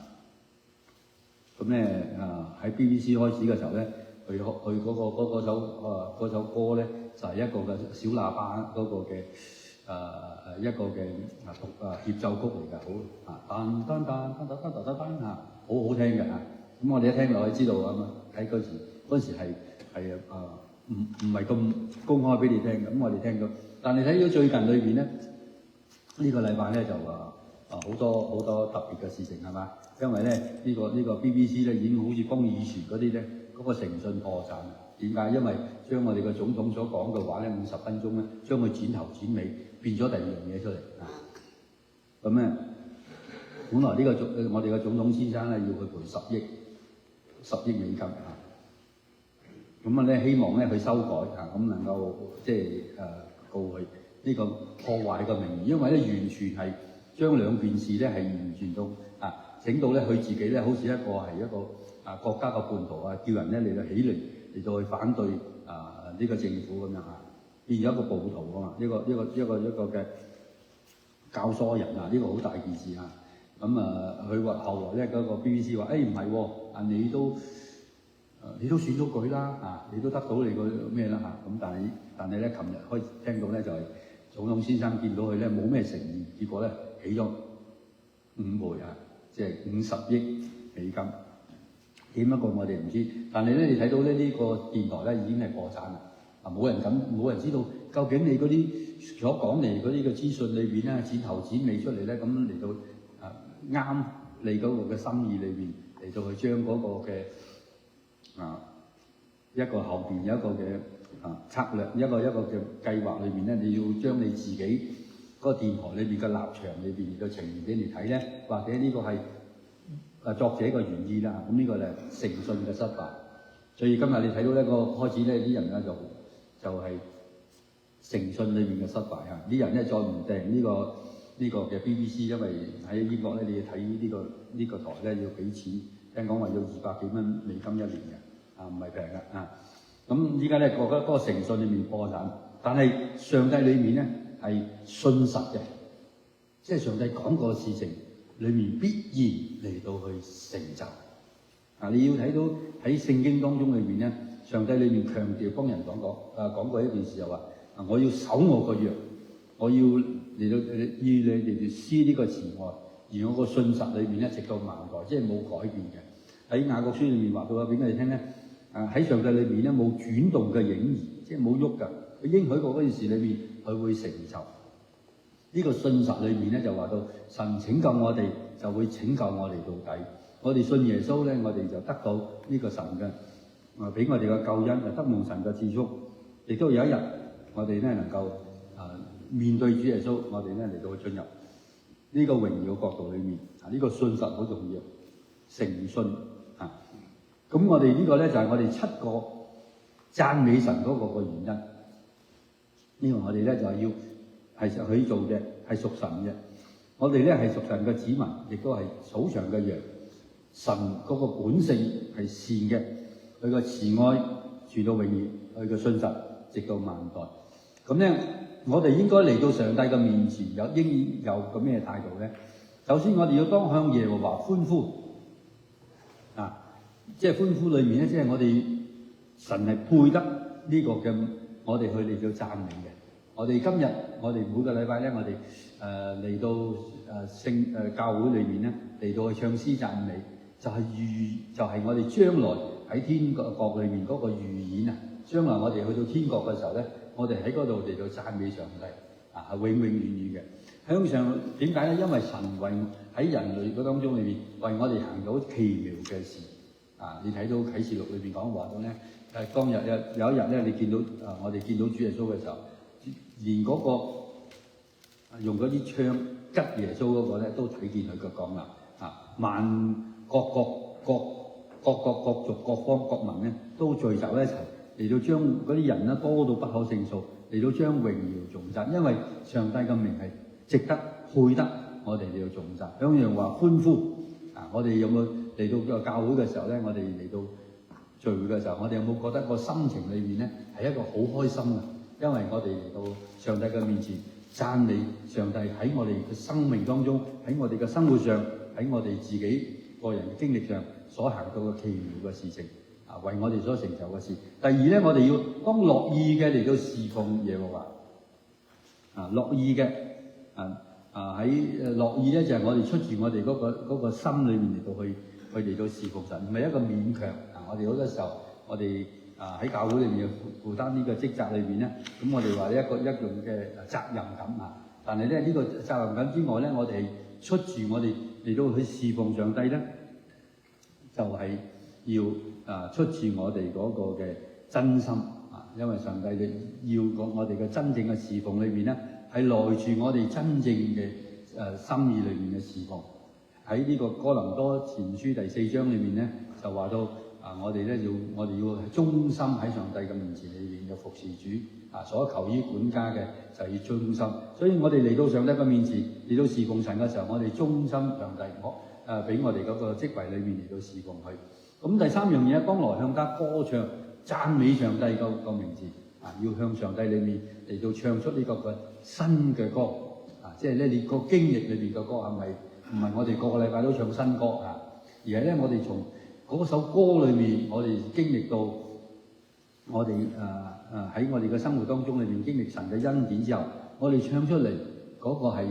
咁咧喺 BBC 開始嘅時候咧，佢嗰首歌咧就係一個嘅小喇叭嗰個嘅一個嘅協奏曲嚟㗎，好噔噔噔噔噔噔噔噔好好聽嘅嚇。咁我哋一聽落去知道啊嘛，喺嗰時係唔係咁公開俾你聽嘅。咁我哋聽到，但係睇到最近裏邊咧，呢個禮拜咧就好多特別嘅事情係嘛？因為咧呢個 BBC 咧已經好似幫以前嗰啲咧嗰個誠信破產。點解？因為將我哋嘅總統所講嘅話咧50分鐘咧，將佢剪頭剪尾變咗第二樣嘢出嚟啊！咁咧，本來我哋嘅總統先生咧要去賠10億美金啊！咁咧希望咧去修改咁能夠告佢呢個破壞個名譽，因為咧完全係將兩件事咧係完全到整到咧佢自己咧好似係一個國家嘅叛徒啊，叫人咧嚟到起嚟到去反對呢個政府咁樣變咗一個暴徒啊嘛，一個嘅教唆人呢個好大件事啊！咁佢話後來咧嗰個 BBC 話唔係喎，你都選咗佢啦你都得到你個咩啦咁但係咧，琴日開始聽到咧就係總統先生見到佢咧冇咩誠意，結果咧起咗5倍即係50億美金。點一個我哋唔知，但係咧你睇到咧呢個電台咧已經係破產啦。冇人知道究竟你嗰啲所講嚟嗰啲嘅資訊裏邊咧剪頭剪尾出嚟咧，咁嚟到啱你嗰個嘅心意裏邊嚟到去將嗰個嘅一個後邊有一個嘅策略，一個嘅計劃裏邊咧，你要將你自己嗰個電台裏邊嘅立場裏邊嚟到呈現俾你睇咧，或者呢個係作者嘅原意啦。咁呢個咧誠信嘅失敗。所以今日你睇到呢個開始咧，啲人咧就係誠信裏面嘅失敗啲人咧再唔訂呢個嘅 BBC， 因為喺英國咧你要睇呢個台咧要俾錢，聽講話要200幾蚊美金一年嘅唔係平嘅咁依家咧覺得嗰個誠信裏面破產，但係上帝裏面咧係信實嘅，即係上帝講過嘅事情裏面必然嚟到去成就。你要睇到喺聖經當中裏面咧，上帝裏面強調幫人講過一件事就話我要守我個約，我要嚟到你哋施呢個慈愛，而我個信實裏面咧直到萬代，即係冇改變嘅。喺雅各書裏面話到俾我哋聽咧，喺上帝裏面咧冇轉動嘅影兒，即係冇喐㗎。佢應許過嗰件事裏面，佢會成就。呢個信實裏面咧就話到神拯救我哋，就會拯救我哋到底。我哋信耶穌咧，我哋就得到呢個神嘅俾我哋嘅救恩，就得蒙神嘅賜福。亦都有一日，我哋咧能夠面對主耶穌，我哋咧嚟到進入呢個榮耀國度裏面。呢個信實好重要，誠信咁我哋呢個咧就係我哋7個讚美神嗰個嘅原因。呢個我哋咧就係要係佢做嘅，係屬神嘅。我哋咧係屬神嘅子民，亦都係草場嘅羊。神嗰個本性係善嘅，佢個慈愛住到永遠，佢嘅信實直到萬代。咁咧，我哋應該嚟到上帝嘅面前，應有個咩態度咧？首先，我哋要當向耶和華歡呼啊！即係歡呼裏面咧，即係我哋神係配得呢個嘅，我哋去嚟到讚美嘅。我哋今日，我哋每個禮拜咧，我哋嚟到教會裏面咧，嚟到去唱詩讚美，就係我哋將來喺天國裏面嗰個預演啊！將來我哋去到天國嘅時候咧，我哋喺嗰度嚟到讚美上帝啊，係永永遠遠嘅。向上點解咧？因為神為喺人類嗰當中裏面，為我哋行到奇妙嘅事啊！你睇到啟示錄裏邊講話到咧，當日有一日咧，你見到我哋見到主耶穌嘅時候，連嗰個用嗰啲槍吉耶穌嗰個咧，都睇見佢嘅講啦啊！萬各國各族各方各民咧，都聚集一齊嚟到將嗰啲人咧多到不可勝數，嚟到將榮耀頌讚，因為上帝嘅名係值得配得我哋嚟到頌讚。兩樣話歡呼啊！我哋有冇嚟到個教會嘅時候咧？我哋嚟到聚會嘅時候，我哋有冇覺得個心情裏面咧係一個好開心嘅？因為我哋嚟到上帝嘅面前讚美上帝，喺我哋嘅生命當中，喺我哋嘅生活上，喺我哋自己個人嘅經歷上所行到嘅奇妙嘅事情啊，為我哋所成就嘅事。第二咧，我哋要當樂意嘅嚟到侍奉耶和華啊，樂意嘅喺樂意咧就係我哋出自我哋嗰個心裏面嚟到去嚟到侍奉神，唔係一個勉強啊！我哋好多時候，我哋喺教會裏面負擔呢個職責裏邊咧，咁我哋話一種嘅責任感啊。但係咧呢個責任感之外咧，我哋出自我哋嚟到去侍奉上帝咧，就係要出自我哋嗰個嘅真心啊！因為上帝要我哋嘅真正嘅侍奉裏邊咧，係來自我哋真正嘅心意裏面嘅侍奉。喺呢個哥林多前書第4章裏面咧，就話到我哋要忠心喺上帝嘅面前裏面嘅服侍主啊，所求於管家嘅就要忠心。所以我哋嚟到上帝嘅面前，嚟到侍奉神嘅時候，我哋忠心上帝，俾我哋嗰個職位裏面嚟到侍奉佢。咁第三樣嘢，當來向他歌唱讚美上帝個名字啊，要向上帝裏面嚟到唱出呢個嘅新嘅歌啊，即係咧你個經歷裏邊嘅歌係咪？唔係我哋個個禮拜都唱新歌啊，而係咧我哋從嗰首歌裏面，我哋經歷到我哋喺我哋嘅生活當中裏面經歷神嘅恩典之後，我哋唱出嚟嗰個係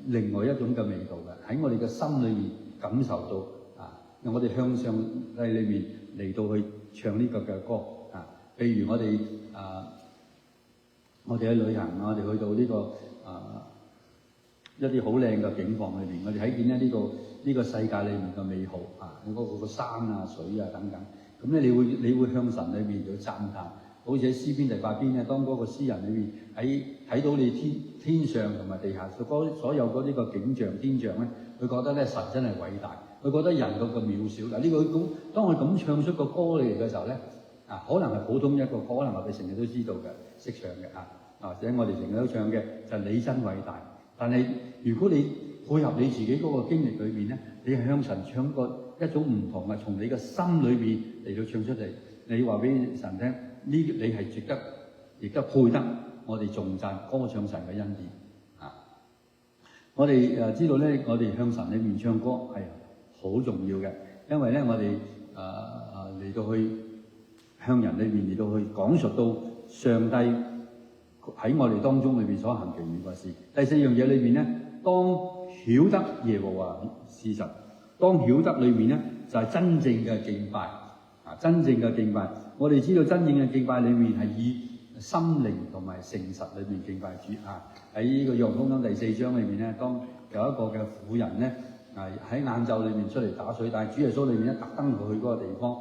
另外一種嘅味道嘅，喺我哋嘅心裏面感受到啊，我哋向上帝裏面嚟到去唱呢個嘅歌啊，譬如我哋我哋去旅行，我哋去到呢個一啲好靚嘅景況裏邊，我哋睇見咧呢個世界裏面嘅美好啊，嗰個山啊、水啊等等，咁咧你會向神裏面去讚歎，好似喺詩篇第8篇咧，當嗰個詩人裏面喺睇到你天上同埋地下所有嗰啲個景象天象咧，佢覺得咧神真係偉大，佢覺得人嗰個渺小。嗱呢個咁，當佢咁唱出個歌嚟嘅時候咧，可能係普通一個歌，可能我哋成日都知道嘅，識唱嘅或者我哋成日都唱嘅就係你真偉大。但係如果你配合你自己嗰個經歷裏面咧，你係向神唱過一種唔同嘅，從你嘅心裏邊嚟到唱出嚟，你話俾神聽，你係值得，亦都配得我哋頌讚歌唱神嘅恩典啊！我哋知道咧，我哋向神裏面唱歌係好重要嘅，因為咧我哋嚟到去向人裏面嚟到去講述到上帝喺我哋當中裏邊所行奇妙嘅事。第四樣嘢裏邊咧，當曉得耶和華是神，當曉得裏面咧就係真正嘅敬拜啊！真正嘅敬拜，我哋知道真正嘅敬拜裏面係以心靈同埋誠實裏面敬拜主啊！喺呢個約翰福音第4章裏面咧，當有一個嘅婦人咧喺晏晝裏面出嚟打水，但係主耶穌裏面咧特登去嗰個地方，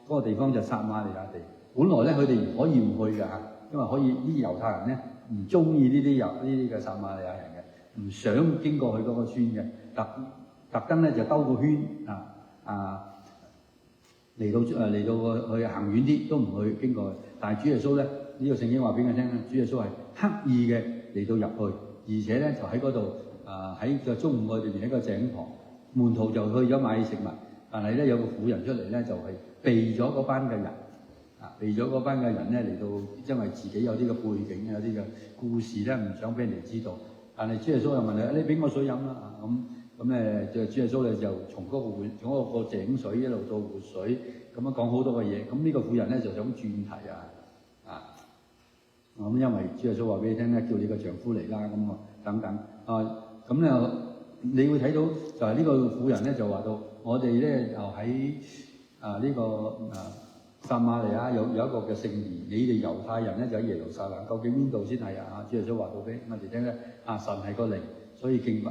嗰個地方就撒瑪利亞地。本來咧佢哋可以唔去嘅，因為可以啲猶太人咧唔中意呢啲嘅撒瑪利亞人嘅，唔想經過佢嗰個村嘅，特登咧就兜個圈嚟到去行遠啲都唔去經過。但係主耶穌咧呢個聖經話俾我聽咧，主耶穌係刻意嘅嚟到入去，而且咧就喺嗰度喺個中午裏邊喺個井旁，門徒就去咗買食物，但係咧有個婦人出嚟咧就係避咗嗰班嘅人，避咗嗰班嘅人咧嚟到，因為自己有啲嘅背景有啲嘅故事咧唔想俾人哋知道，但係主耶穌就問你：你俾我水飲啦咁咧，主耶穌咧就從嗰個井水一路到活水，咁樣講好多嘅嘢。咁呢個婦人咧就想轉題咁因為主耶穌話俾你聽咧，叫你個丈夫嚟啦，咁等等咁咧，你會睇到就係呢個婦人咧就話到，我哋咧又喺呢個撒瑪利亞有一個嘅聖殿，你哋猶太人咧就喺耶路撒冷，究竟邊度先係主耶穌話到俾我哋聽咧，神係個靈，所以敬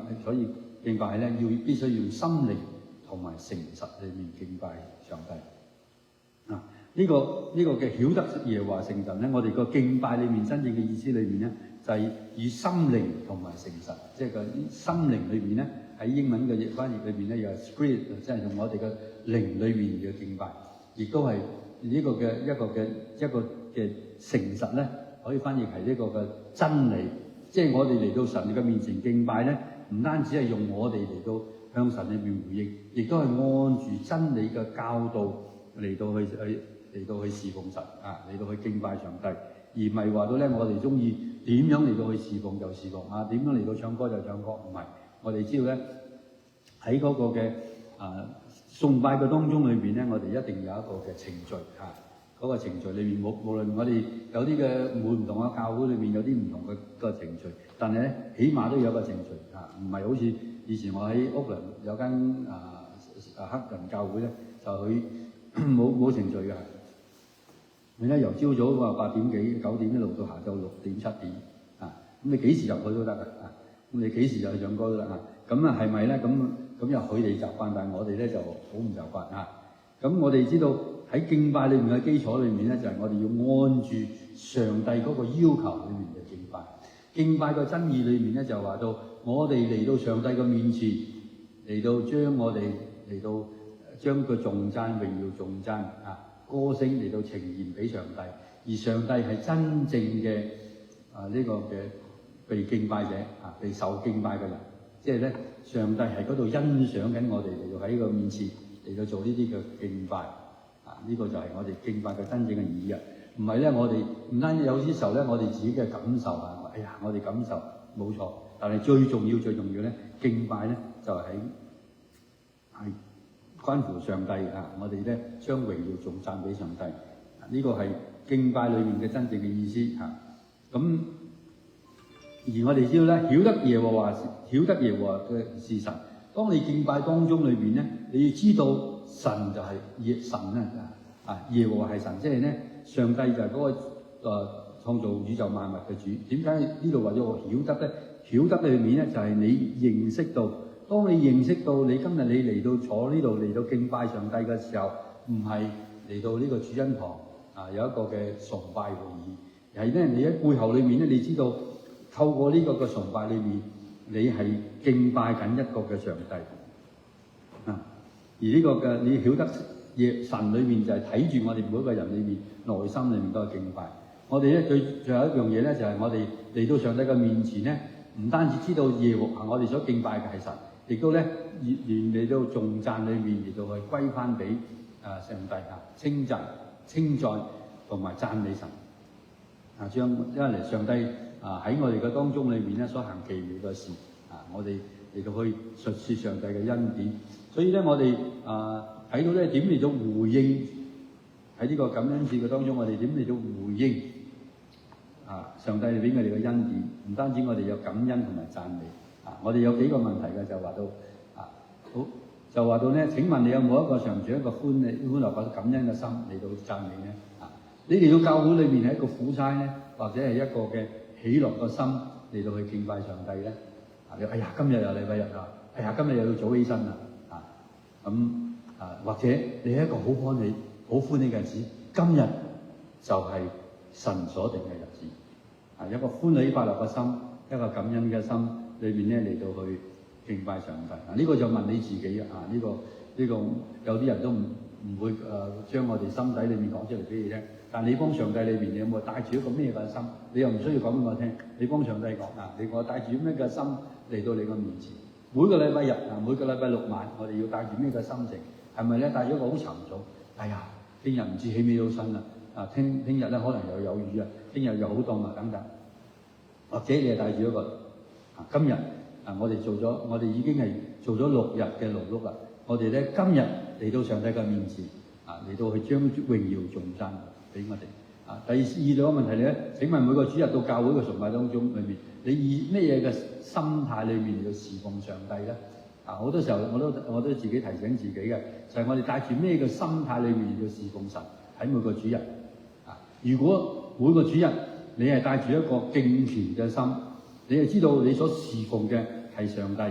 拜咧必須要心靈同埋誠實裏面敬拜上帝。呢個嘅曉得耶和華聖神咧，我哋個敬拜裏面真正嘅意思裏面咧，就係以心靈同埋誠實，即係個心靈裏面咧喺英文嘅翻譯裏面咧，又係 spirit，即係用我哋嘅靈裏面嘅敬拜，亦都係呢個嘅一個嘅誠實咧，可以翻譯係呢個嘅真理。即係我哋嚟到神嘅面前敬拜咧，唔單止係用我哋嚟到向神裏面回應，亦都係按住真理嘅教導嚟到去侍奉神嚟到去敬拜上帝，而唔係話到咧我哋中意點樣嚟到去侍奉就侍奉點樣嚟到唱歌就唱歌，唔係。我哋知道咧喺嗰個嘅崇拜嘅當中裏邊咧，我哋一定有一個嘅程序嗰個程序裏面，無論我哋有啲嘅唔同嘅教會裏面有啲唔同嘅個程序，但係咧起碼都有個程序唔係好似以前我喺屋崙有間黑人教會咧，就佢冇程序嘅。而家由朝早8點幾9點一路到下晝6點7點咁你幾時入去都得咁你幾時入去唱歌都得咁係咪咧？咁又佢哋習慣，但係我哋咧就好唔習慣咁我哋知道喺敬拜裏面嘅基礎裏面咧，就係我哋要按住上帝嗰個要求裏面嘅敬拜。敬拜嘅真義裏面咧，就話到我哋嚟到上帝嘅面前，嚟到將個頌讚榮耀頌讚歌聲嚟到呈現俾上帝，而上帝係真正嘅呢個嘅被敬拜者被受敬拜嘅人，即係咧上帝係嗰度欣賞緊我哋嚟到喺個面前嚟到做呢啲嘅敬拜呢個就係我哋敬拜嘅真正嘅意義唔係咧我哋唔單止有啲時候咧，我哋自己嘅感受我哋感受冇錯，但係最重要咧，敬拜咧就係關乎上帝我哋咧將榮耀頌讚俾上帝呢個係敬拜裏面嘅真正嘅意思咁而我哋知道咧，曉得耶和華嘅是神。當你敬拜當中裏邊咧，你要知道神就係神耶和華係神，即係咧上帝就係嗰個創造宇宙萬物嘅主。點解呢度話咗個曉得咧？曉得裏面咧就係你認識到。當你認識到你今日你嚟到坐呢度嚟到敬拜上帝嘅時候，唔係嚟到呢個主恩堂有一個嘅崇拜會議，而係咧你喺背後裏面咧，你知道透過呢個嘅崇拜裏面，你係敬拜緊一個嘅上帝而呢個嘅你曉得神裏面就係睇住我哋每一個人裏面內心裏面都係敬拜。我哋咧最後一樣嘢咧，就係我哋嚟到上帝嘅面前咧，唔單止知道耶和華我哋所敬拜嘅係神。亦都咧，連嚟到頌讚裏面嚟到去歸翻俾上帝稱讚同埋讚美神將因為上帝喺我哋嘅當中裏面咧所行奇妙嘅事我哋嚟到去述説上帝嘅恩典。所以咧，我哋睇到咧點嚟到回應喺呢個感恩節嘅當中，我哋點嚟到回應上帝俾我哋嘅恩典。唔單止我哋有感恩同埋讚美。我哋有幾個問題嘅，就話到好，就話到咧。請問你有冇一個常住一個歡樂嘅感恩嘅心嚟到讚美咧？你嚟到教會裏面係一個苦差咧，或者係一個嘅喜樂嘅心嚟到去敬拜上帝咧？哎呀，今日又禮拜日哎呀，今日又要早起身或者你係一個好歡喜嘅日子，今日就係神所定嘅日子一個歡喜快樂嘅心，一個感恩嘅心。裏邊咧嚟到去敬拜上帝呢個就問你自己呢個有啲人都唔會將我哋心底裏面講出嚟俾你聽，但你幫上帝裏邊，你有冇帶住一個咩嘅心？你又唔需要講俾我聽，你幫上帝講我帶住咩嘅心嚟到你個面前？每個禮拜日每個禮拜六晚，我哋要帶住咩嘅心情？係咪咧帶咗一個好沉重？哎呀，聽日唔知起未到身啦！聽日咧可能又有雨啊，聽日又好凍啊等等。或者你係帶住一個今日我哋已經係做咗6日嘅勞碌啦。我哋咧今日嚟到上帝嘅面前嚟到去將榮耀頌讚俾我哋。第二個問題咧，請問每個主日到教會嘅崇拜當中裏面，你以咩嘢嘅心態裏面嚟到侍奉上帝咧？好多時候我都自己提醒自己嘅，就係我哋帶住咩嘅心態裏面嚟到侍奉神喺每個主日。如果每個主日你係帶住一個敬虔嘅心，你係知道你所侍奉嘅係上帝，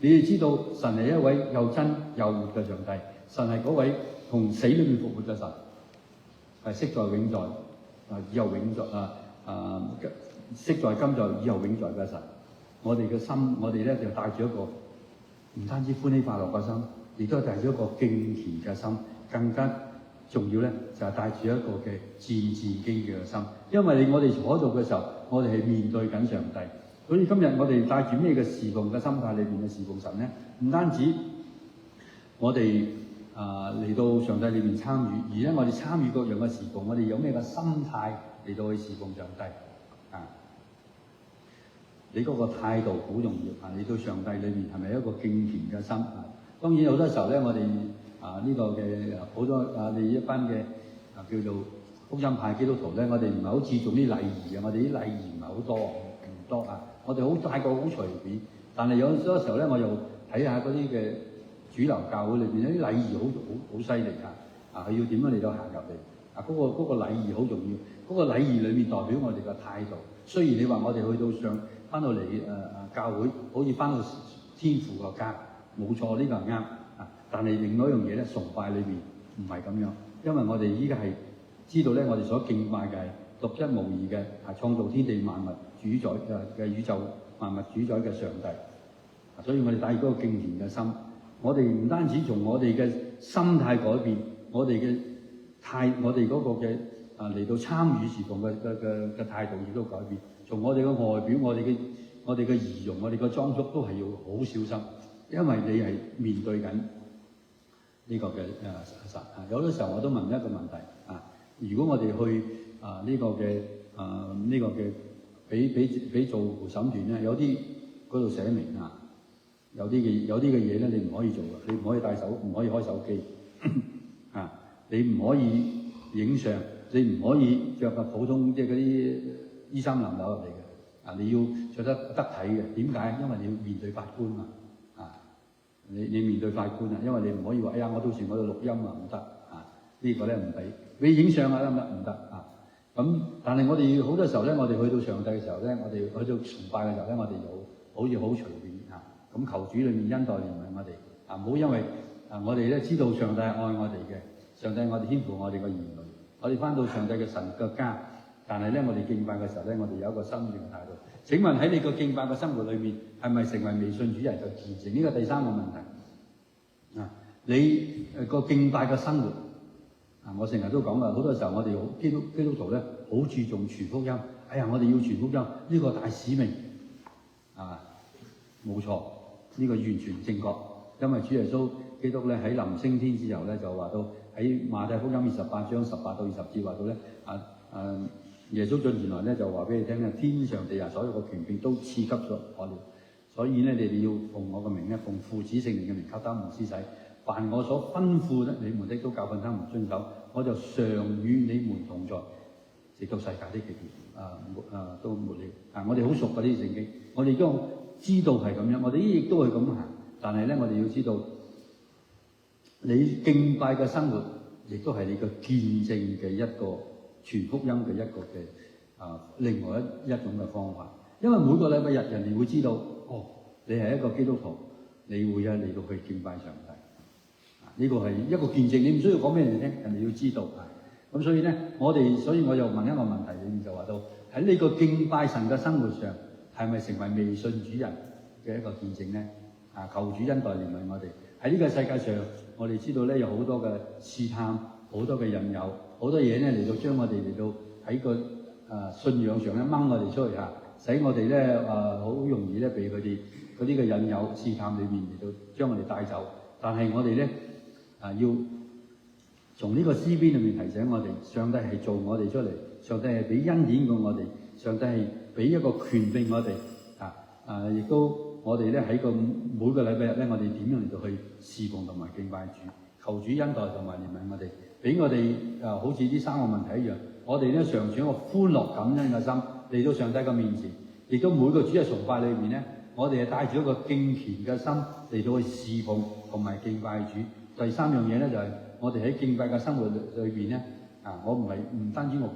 你係知道神係一位又真又活嘅上帝，神係嗰位從死裏面復活嘅神，係昔在永在以後永在昔在今在以後永在嘅神。我哋嘅心，我哋咧就帶住一個唔單止歡喜快樂嘅心，亦都係帶住一個敬虔嘅心，更加重要咧就係帶住一個嘅戰戰兢兢嘅心。因為我哋坐喺度嘅時候，我哋係面對緊上帝。所以今日我哋帶住咩嘅侍奉嘅心態裏邊嘅侍奉神咧？唔單止我哋嚟到上帝裏邊參與，而咧我哋參與各樣嘅侍奉，我哋有咩嘅心態嚟到去侍奉上帝你嗰個態度好重要你對上帝裏面係咪一個敬虔嘅心當然好多時候咧，我哋呢個嘅好多你一班嘅叫做福音派基督徒咧，我哋唔係好注重啲禮儀我哋啲禮儀唔係好多唔多我哋好太過好隨便，但係有好多時候咧，我又睇下嗰啲嘅主流教會裏邊啲禮儀好犀利佢要點樣嚟到行入嚟嗰個禮儀好重要，嗰個禮儀裏面代表我哋嘅態度。雖然你話我哋去到翻到嚟教會，好似翻到天父個家，冇錯呢個係啱但係另外一樣嘢咧，崇拜裏面唔係咁樣，因為我哋依家係知道咧，我哋所敬拜嘅係獨一無二嘅創造天地萬物主宰嘅宇宙萬物主宰嘅上帝所以我哋帶住嗰個敬虔嘅心，我哋唔單止從我哋嘅心態改變，我哋嗰個嘅嚟到參與侍奉嘅態度亦都改變。從我哋嘅外表，我哋嘅儀容，我哋嘅裝束都係要好小心，因為你係面對緊呢個嘅神有好多時候我都問一個問題如果我哋去呢個嘅俾做陪審團咧，有啲嗰度寫明有啲嘅嘢咧，你唔可以做嘅，你唔可以唔可以開手機你唔可以影相，你唔可以着個普通即係嗰啲衣衫襤褸入嚟嘅你要着得體嘅。點解？因為你要面對法官你面對法官因為你唔可以話哎呀，我到時我度錄音唔得呢個咧唔俾你影相得唔得？唔得咁但係我哋好多時候咧，我哋去到上帝嘅時候咧，我哋去到崇拜嘅時候咧，我哋好似好隨便咁求主裏面恩待憐憫我哋唔好因為我哋咧知道上帝係愛我哋嘅，上帝我哋天父我哋個兒女，我哋翻到上帝嘅神嘅家，但係咧我哋敬拜嘅時候咧，我哋有一個心靈嘅態度。請問喺你個敬拜嘅生活裏面，係咪成為微信主人嘅見證？呢個第三個問題你個敬拜嘅生活我成日都講好多時候我哋基督徒咧好注重傳福音。哎呀，我哋要傳福音呢個大使命冇錯，呢個完全正確。因為主耶穌基督咧喺臨升天之後咧，就話到喺馬太福音28章18到20節話到咧耶穌進前來咧就話俾你聽天上地下所有嘅權柄都賜給咗我了，所以咧你哋要奉我嘅名咧，奉父子聖靈嘅名給他們施洗，凡我所吩咐咧你們的都教訓他們遵守，我就常與你們同在，直到世界的極點都沒了。我哋好熟嗰啲聖經，我哋都知道係咁樣，我哋亦都係咁行。但係咧，我哋要知道，你敬拜嘅生活，亦都係你嘅見證嘅一個傳福音嘅一個嘅另外一種嘅方法。因為每個禮拜日人哋會知道，你係一個基督徒，你會嚟到去敬拜上帝。呢個係一個見證，你唔需要講俾人哋聽，人哋要知道。咁所以咧，所以我又問一個問題，你就話到喺呢個敬拜神嘅生活上，係咪成為微信主人嘅一個見證咧？求主恩待憐憫我哋喺呢個世界上，我哋知道咧有好多嘅試探，好多嘅引誘，好多嘢咧嚟到將我哋嚟到喺個信仰上咧掹我哋出去嚇，使我哋咧好容易咧被佢哋嗰啲嘅引誘試探裏面嚟到將我哋帶走。但係我哋咧要從呢個詩篇裏面提醒我哋，上帝係做我哋出嚟，上帝係俾恩典過我哋，上帝係俾一個權柄我哋亦都我哋咧喺個每個禮拜日咧，我哋點樣嚟到去侍奉同埋敬拜主，求主恩待同埋憐憫我哋，俾我哋好似呢三個問題一樣，我哋咧常存一個歡樂感恩嘅心嚟到上帝嘅面前，亦都每個主日崇拜裏面咧，我哋係帶住一個敬虔嘅心嚟到去侍奉同埋敬拜主。第三樣嘢咧就係我哋喺敬拜嘅生活裏邊咧，我唔單止我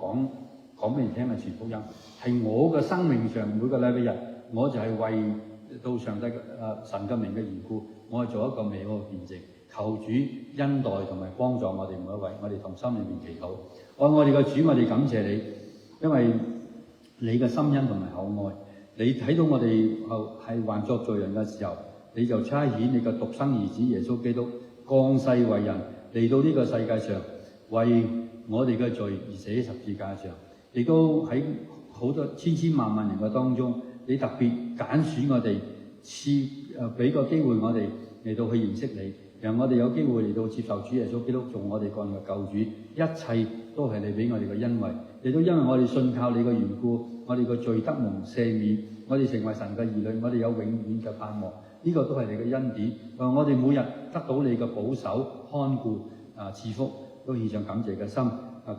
講俾人聽嘅傳福音，係我嘅生命上每個禮拜日，我就係為到上帝神嘅名嘅緣故，我係做一個美好嘅見證。求主恩待同埋幫助我哋每一位，我哋同心裏面祈禱。我哋嘅主，我哋感謝你，因為你嘅深恩同埋厚愛，你睇到我哋係還作罪人嘅時候，你就差遣你嘅獨生兒子耶穌基督降世為人，嚟到呢個世界上，為我哋嘅罪而死喺十字架上，亦都喺好多千千萬萬人嘅當中，你特別揀選我哋，俾個機會我哋嚟到去認識你，讓我哋有機會嚟到接受主耶穌基督做我哋個人嘅救主，一切都係你俾我哋嘅恩惠，亦都因為我哋信靠你嘅緣故，我哋嘅罪得蒙赦免，我哋成為神嘅兒女，我哋有永遠嘅盼望，呢個都係你嘅恩典。我哋每日得到你嘅保守看顧賜福，都獻上感謝嘅心。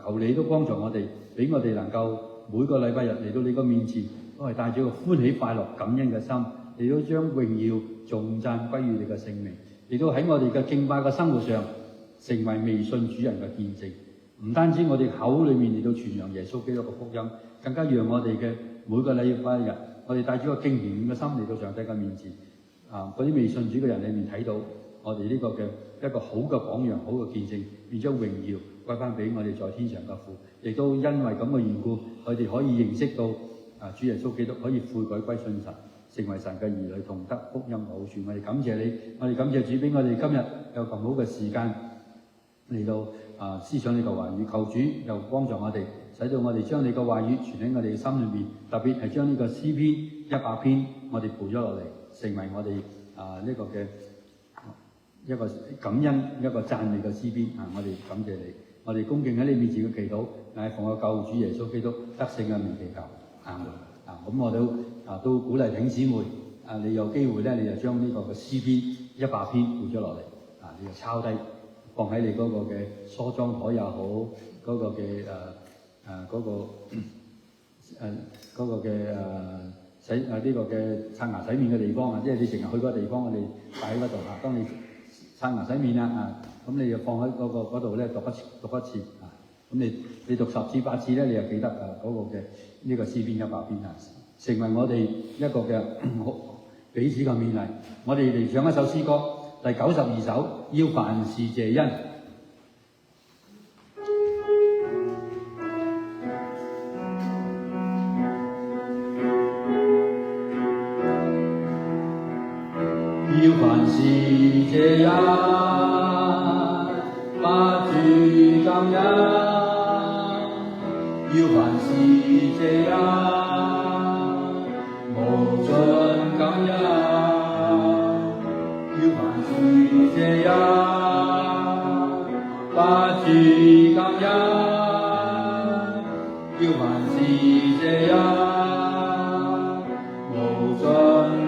求你都幫助我哋，俾我哋能夠每個禮拜日嚟到你個面前，都係帶住一個歡喜快樂感恩嘅心，嚟到將榮耀頌讚歸於你嘅聖名，亦都喺我哋嘅敬拜嘅生活上成為未信主人嘅見證。唔單止我哋口裏面嚟到傳揚耶穌基督嘅福音，更加讓我哋嘅每個禮拜日，我哋帶住個敬虔嘅心嚟到上帝嘅面前。嗰啲未信主嘅人裏面睇到我哋呢個嘅一個好嘅榜樣，好嘅見證，變將榮耀歸翻俾我哋在天上嘅父。亦都因為咁嘅緣故，佢哋可以認識到主耶穌基督，可以悔改歸信神，成為神嘅兒女，同得福音好處。我哋感謝你，我哋感謝主俾我哋今日有咁好嘅時間嚟到思想你嘅話語。求主又幫助我哋，使到我哋將你嘅話語傳喺我哋嘅心裏面，特別係將呢個詩篇100篇我哋背咗落嚟，成為我哋呢個嘅一個感恩、一個讚美嘅詩篇。我哋感謝你，我哋恭敬喺你面前嘅祈禱，乃係奉我救主耶穌基督得勝嘅名祈求。阿門。咁我都鼓勵弟兄姊妹，你有機會咧，你就將呢個嘅詩篇100篇背咗落嚟，你就抄低，放喺你嗰個嘅梳妝台也好，嗰個嘅嗰個嘅洗呢個嘅刷牙洗面嘅地方，即係你成日去嗰個地方，我哋擺喺嗰度。當你刷牙洗面啦，咁你就放喺嗰度咧讀一次。咁你讀10次8次咧，你就記得嗰個嘅呢個詩篇100篇成為我哋一個嘅彼此嘅勉勵。我哋嚟唱一首詩歌，第92首，要凡事謝恩。要凡事謝恩，不住感恩。要凡事謝恩，無盡感恩。要凡事謝恩，不住感恩。要凡事謝恩，無盡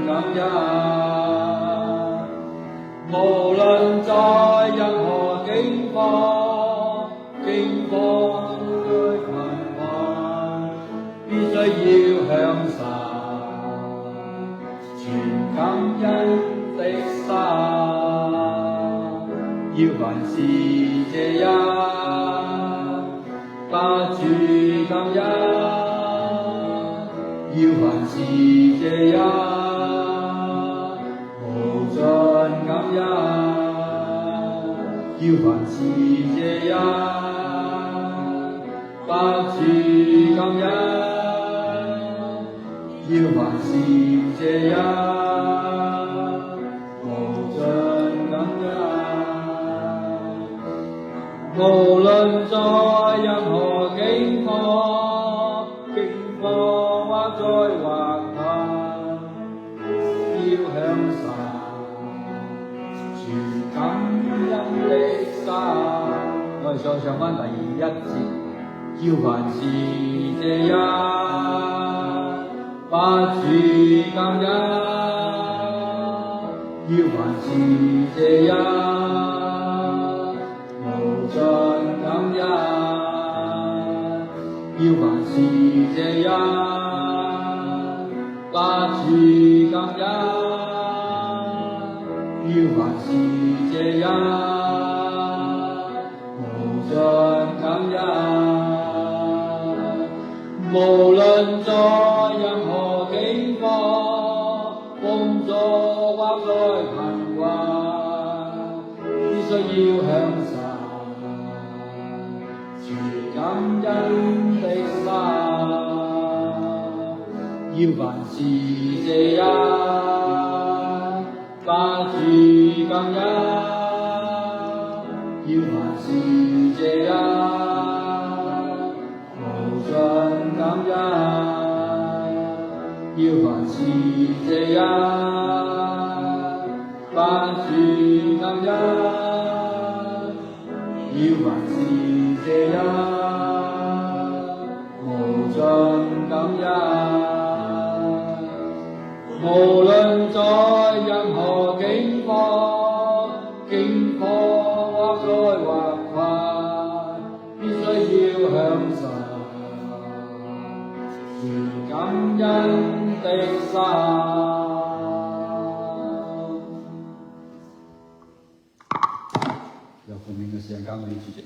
感恩。無論在任何境況最困難，必須要向神存感恩的心。要凡事謝恩，不住感恩。要凡事謝恩，無盡感恩。要凡事謝恩，不住感恩。要凡事謝恩，無盡感恩。無論在境況或災或難，要享受全感恩的心。我哋再唱返第一節，要凡事這樣，不住感恩。要凡事這樣，無盡感恩。要凡事這樣，不住感恩。要凡事這樣，無盡感恩。無論在任何境況，工作或在貧困，必須要享受全感恩的心。要凡事這樣，不住感恩。要凡事這樣，無盡感恩。要凡事這樣，不住感恩。要凡事這樣，無盡感恩。無論在任何境況或災或困，必須要享受全感恩的心。由奉獻嘅時間交俾主席。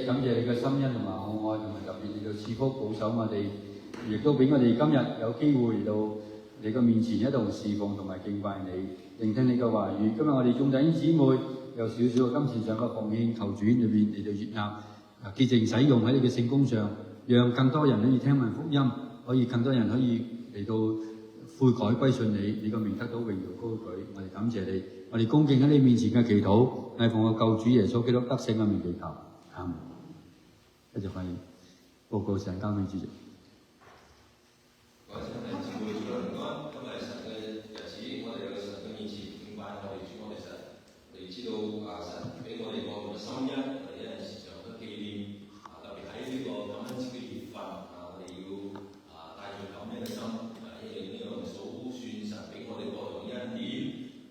感謝你嘅心恩同埋厚愛，同埋特別嚟到賜福保守我哋，亦都俾我哋今日有機會嚟到你嘅面前一同侍奉同埋敬拜你，聆聽你嘅話語。今日我哋眾弟兄姊妹有少少嘅金錢上嘅奉獻，求主裏邊嚟到悅納，潔淨使用喺你嘅聖工上，讓更多人可以聽聞福音，可以更多人可以嚟到悔改歸信你，你嘅名得到榮耀高舉。我哋感謝你，我哋恭敬喺你面前嘅祈禱，係奉我救主耶穌基督得勝嘅名祈求。繼續發言，報告時間交俾主席。各位弟兄姊妹，主內平安。今日係神嘅日子，我哋喺神嘅面前敬拜我哋主，我哋神。我哋知道神俾我哋個咁嘅心恩，我哋有陣時常都紀念。特別喺呢個感恩節嘅月份，我哋要帶住感恩嘅心，呢個數算神俾我哋個咁嘅恩典，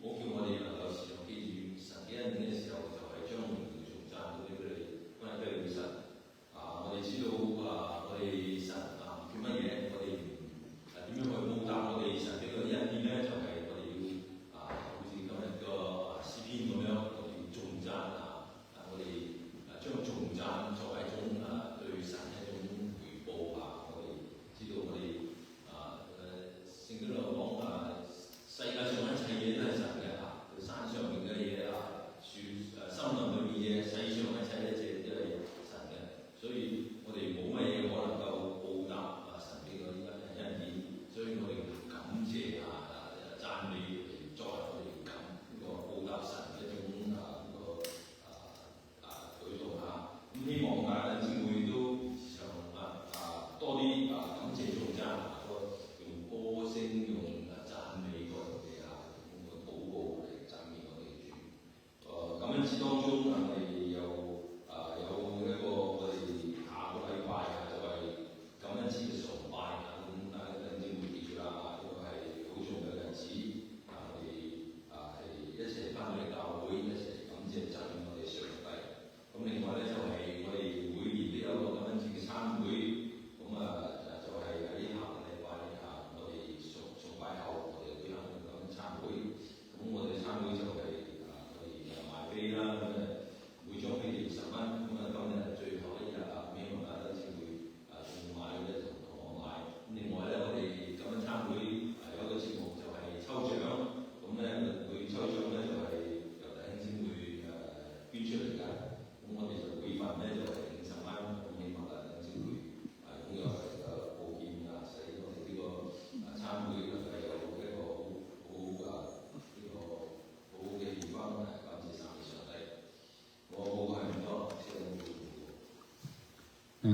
好叫我哋能夠時常記住神嘅恩典嘅時候，就係將榮耀頌讚到俾佢哋，歸俾佢神。我哋知道我哋神。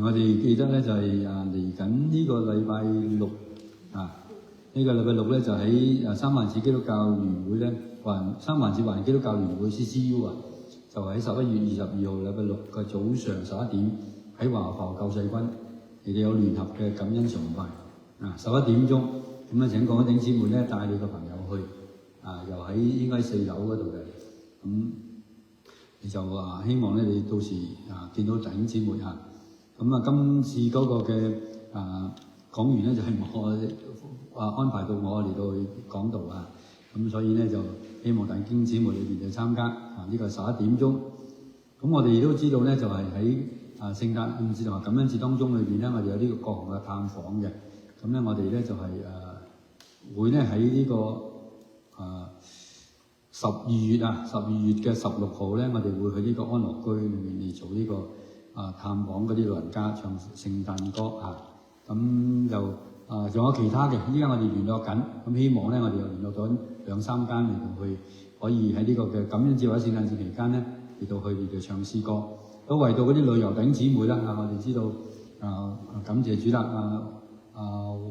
我哋記得咧就係嚟緊呢個禮拜六呢個禮拜六咧就喺三藩市基督教聯會咧，三藩市華人基督教聯會 CCU 就喺11月22號禮拜六嘅早上11點喺華埠救世軍，你哋有聯合嘅感恩崇拜11點鐘，咁咧請各位弟兄姊妹咧帶你個朋友去又喺應該4樓嗰度嘅，咁你就希望咧你到時見到弟兄姊妹咁今次嗰個嘅講員咧就係我安排到我嚟到去講道咁所以咧就希望弟兄姊妹裏邊就參加呢個11點鐘。咁我哋都知道咧就係喺聖誕節同埋感恩節當中裏邊咧，我哋有呢個各項嘅探訪嘅。咁咧我哋咧就係會咧喺呢個12月嘅16號咧，我哋會去呢個安樂居裏面嚟做呢個探訪嗰啲老人家唱聖誕歌咁就仲有其他嘅，依家我哋聯絡緊，咁希望咧我哋又聯絡到2-3間嚟到去可以喺呢個嘅感恩節或者聖誕節期間咧嚟到去嚟到唱詩歌，都為到嗰啲旅遊弟兄姊妹啦我哋知道感謝主啦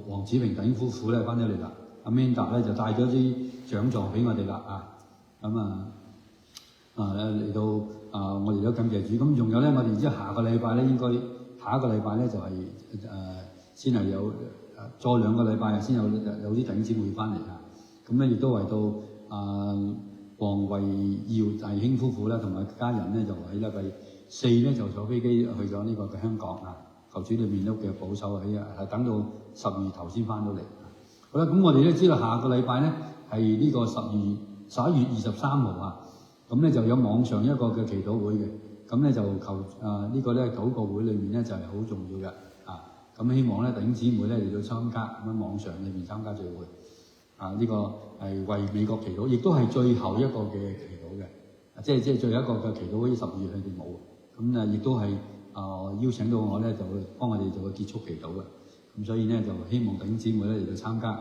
黃子平弟兄夫婦咧翻咗嚟啦，Amanda 咧就帶咗啲獎狀俾我哋啦嚟到我哋都感謝主。咁仲有咧，我哋知下個禮拜咧應該下一個禮拜咧就係先係有再2個禮拜先有啲弟兄姊妹翻嚟咁咧亦都為到黃惠耀弟兄夫婦咧同埋家人咧就喺禮拜4咧就坐飛機去咗呢個嘅香港求主裏面都嘅保守係等到12月頭先翻到嚟。好啦，咁我哋都知道下個禮拜咧係呢個11月23號咁咧就有網上一個嘅祈禱會嘅，咁咧就求呢個咧禱告會裏面咧就係好重要嘅咁希望咧弟兄姊妹咧嚟到參加咁網上裏面參加聚會呢個係為美國祈禱，亦都係最後一個嘅祈禱嘅，即係最後一個嘅祈禱會12月佢哋冇，咁亦都係邀請到我咧就幫我哋做個結束祈禱嘅，咁所以咧就希望弟兄姊妹咧嚟到參加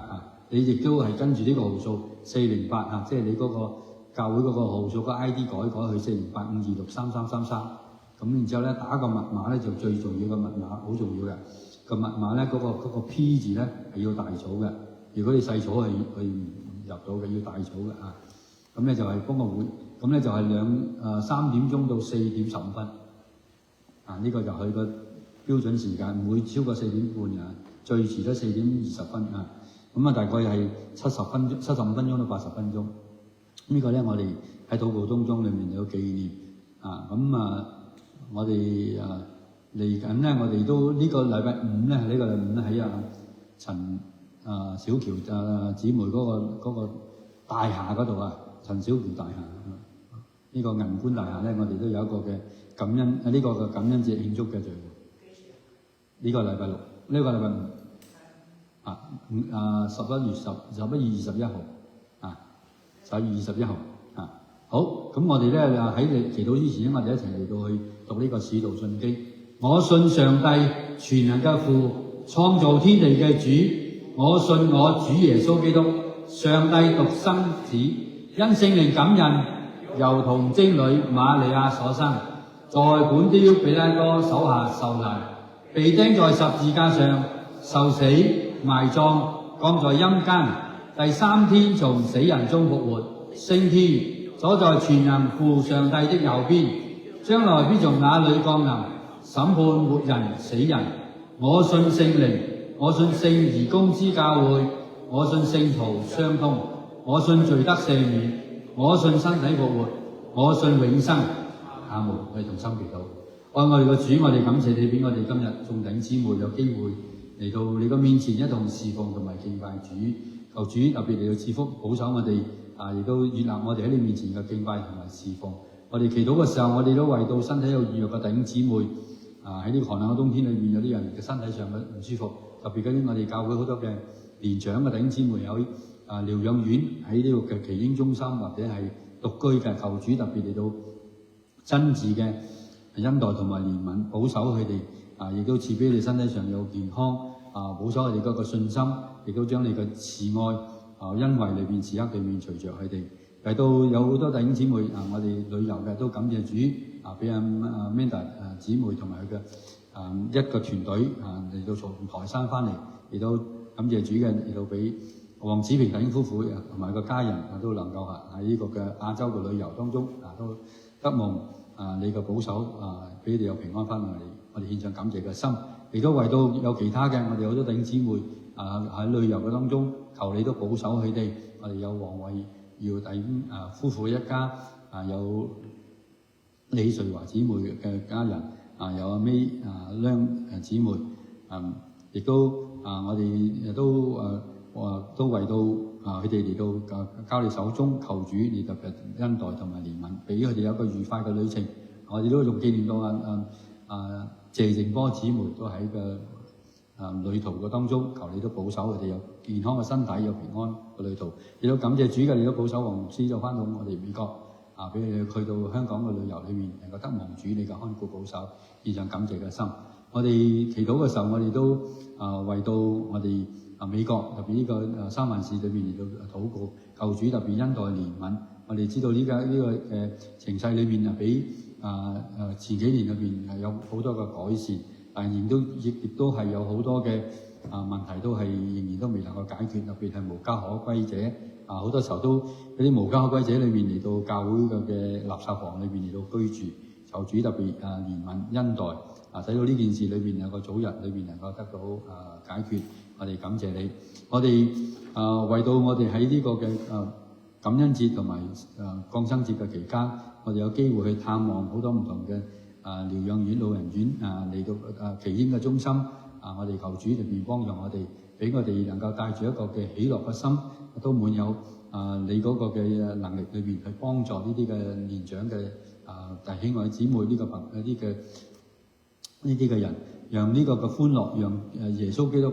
你亦都係跟住呢個號數408即係你嗰個教會嗰個號數個 ID 改去40852633333，咁然之後咧打個密碼咧就最重要嘅密碼，好重要嘅個密碼咧嗰個 P 字咧係要大草嘅，如果你細草係唔入到嘅，要大草嘅咁咧就係幫個會，咁咧就係3點鐘到4點15分呢個就係個標準時間，唔會超過4點半最遲都4點20分咁大概係75分鐘到80分鐘。呢個咧我哋喺禱告當中裏面有紀念我哋嚟緊咧，我哋都呢個禮拜5咧，呢個禮拜5咧喺陳小喬姊妹嗰個大廈嗰度陳小喬大廈呢個銀冠大廈咧，我哋都有一個嘅感恩呢個嘅感恩節慶祝嘅聚會。呢個禮拜6，呢個禮拜511月21號11月21號好，咁我哋咧喺你祈禱之前咧，我哋一齊嚟到去讀呢個使徒信經。我信上帝全能嘅父，創造天地嘅主。我信我主耶穌基督，上帝獨生子，因聖靈感孕，由童貞女瑪利亞所生，在本丟彼拉多手下受難，被釘在十字架上，受死埋葬，降在陰間，第3天從死人中復活，升天，坐在全能父上帝的右邊，將來必從那裏降臨，審判活人死人。我信聖靈，我信聖而公之教會，我信聖徒相通，我信罪得赦免，我信身體復活，我信永生。阿們。我哋同心祈禱。愛我哋嘅主，我哋感謝你俾我哋今日眾弟兄姊妹有機會嚟到你嘅面前一同侍奉同埋敬拜主。求主特別嚟到賜福保守我哋亦都悅納我哋喺你面前嘅敬拜同埋侍奉。我哋祈禱嘅時候，我哋都為到身體有軟弱嘅弟兄姊妹喺呢個寒冷嘅冬天裏面，有啲人嘅身體上嘅唔舒服，特別嗰啲我哋教會好多嘅年長嘅弟兄姊妹有療養院喺呢個嘅耆英中心或者係獨居嘅，求主特別嚟到親自嘅恩待同埋憐憫，保守佢哋亦都賜俾你身體上有健康保守佢哋嗰個信心，亦都將你嘅慈愛恩惠裏邊時刻裏面隨着佢哋。嚟到有好多弟兄姊妹我哋旅遊嘅都感謝主俾Amanda 姊妹同埋佢嘅一個團隊嚟到從台山翻嚟，亦都感謝主嘅，嚟到俾黃子平弟兄夫婦同埋個家人都能夠喺呢個嘅亞洲嘅旅遊當中都得蒙你嘅保守俾你哋有平安翻嚟，我哋獻上感謝嘅心，亦都為到有其他嘅我哋好多弟兄姊妹喺旅遊嘅當中，求你都保守佢哋。我哋有黃慧耀弟兄夫婦一家，有李瑞華姊妹嘅家人，有阿 May 梁姊妹，亦都我哋都為到佢哋嚟到交你手中，求主你特別恩待同埋憐憫，俾佢哋有一個愉快嘅旅程。我哋都仲紀念到謝靜波姊妹都喺個旅途嘅當中，求你都保守佢哋有健康嘅身體，有平安嘅旅途。亦都感謝主嘅，你都保守黃牧師就翻到我哋美國俾佢哋去到香港嘅旅遊裏面，能夠得蒙主你嘅看顧保守，獻上感謝嘅心。我哋祈禱嘅時候，我哋都為到我哋美國特別呢個三藩市裏面嚟到禱告，求主特別恩待憐憫。我哋知道呢個情勢裏面比前幾年裏面有好多嘅改善，但亦都係有好多嘅問題都係仍然都未能夠解決，特別係無家可歸者好多時候都嗰啲無家可歸者裏面嚟到教會嘅垃圾房裏面嚟到居住，求主特別憐憫恩待使到呢件事裏面有個早日裏面能夠得到解決。我哋感謝你，我哋為到我哋喺呢個嘅感恩節同埋降生節嘅期間，我哋有機會去探望好多唔同嘅療養院、老人院嚟到耆英嘅中心我哋求主特別幫助我哋，俾我哋能夠帶住一個嘅喜樂嘅心，都滿有你嗰個嘅能力裏面去幫助呢啲嘅年長嘅弟兄或者姊妹呢啲嘅人，讓呢個嘅歡樂，讓耶穌基督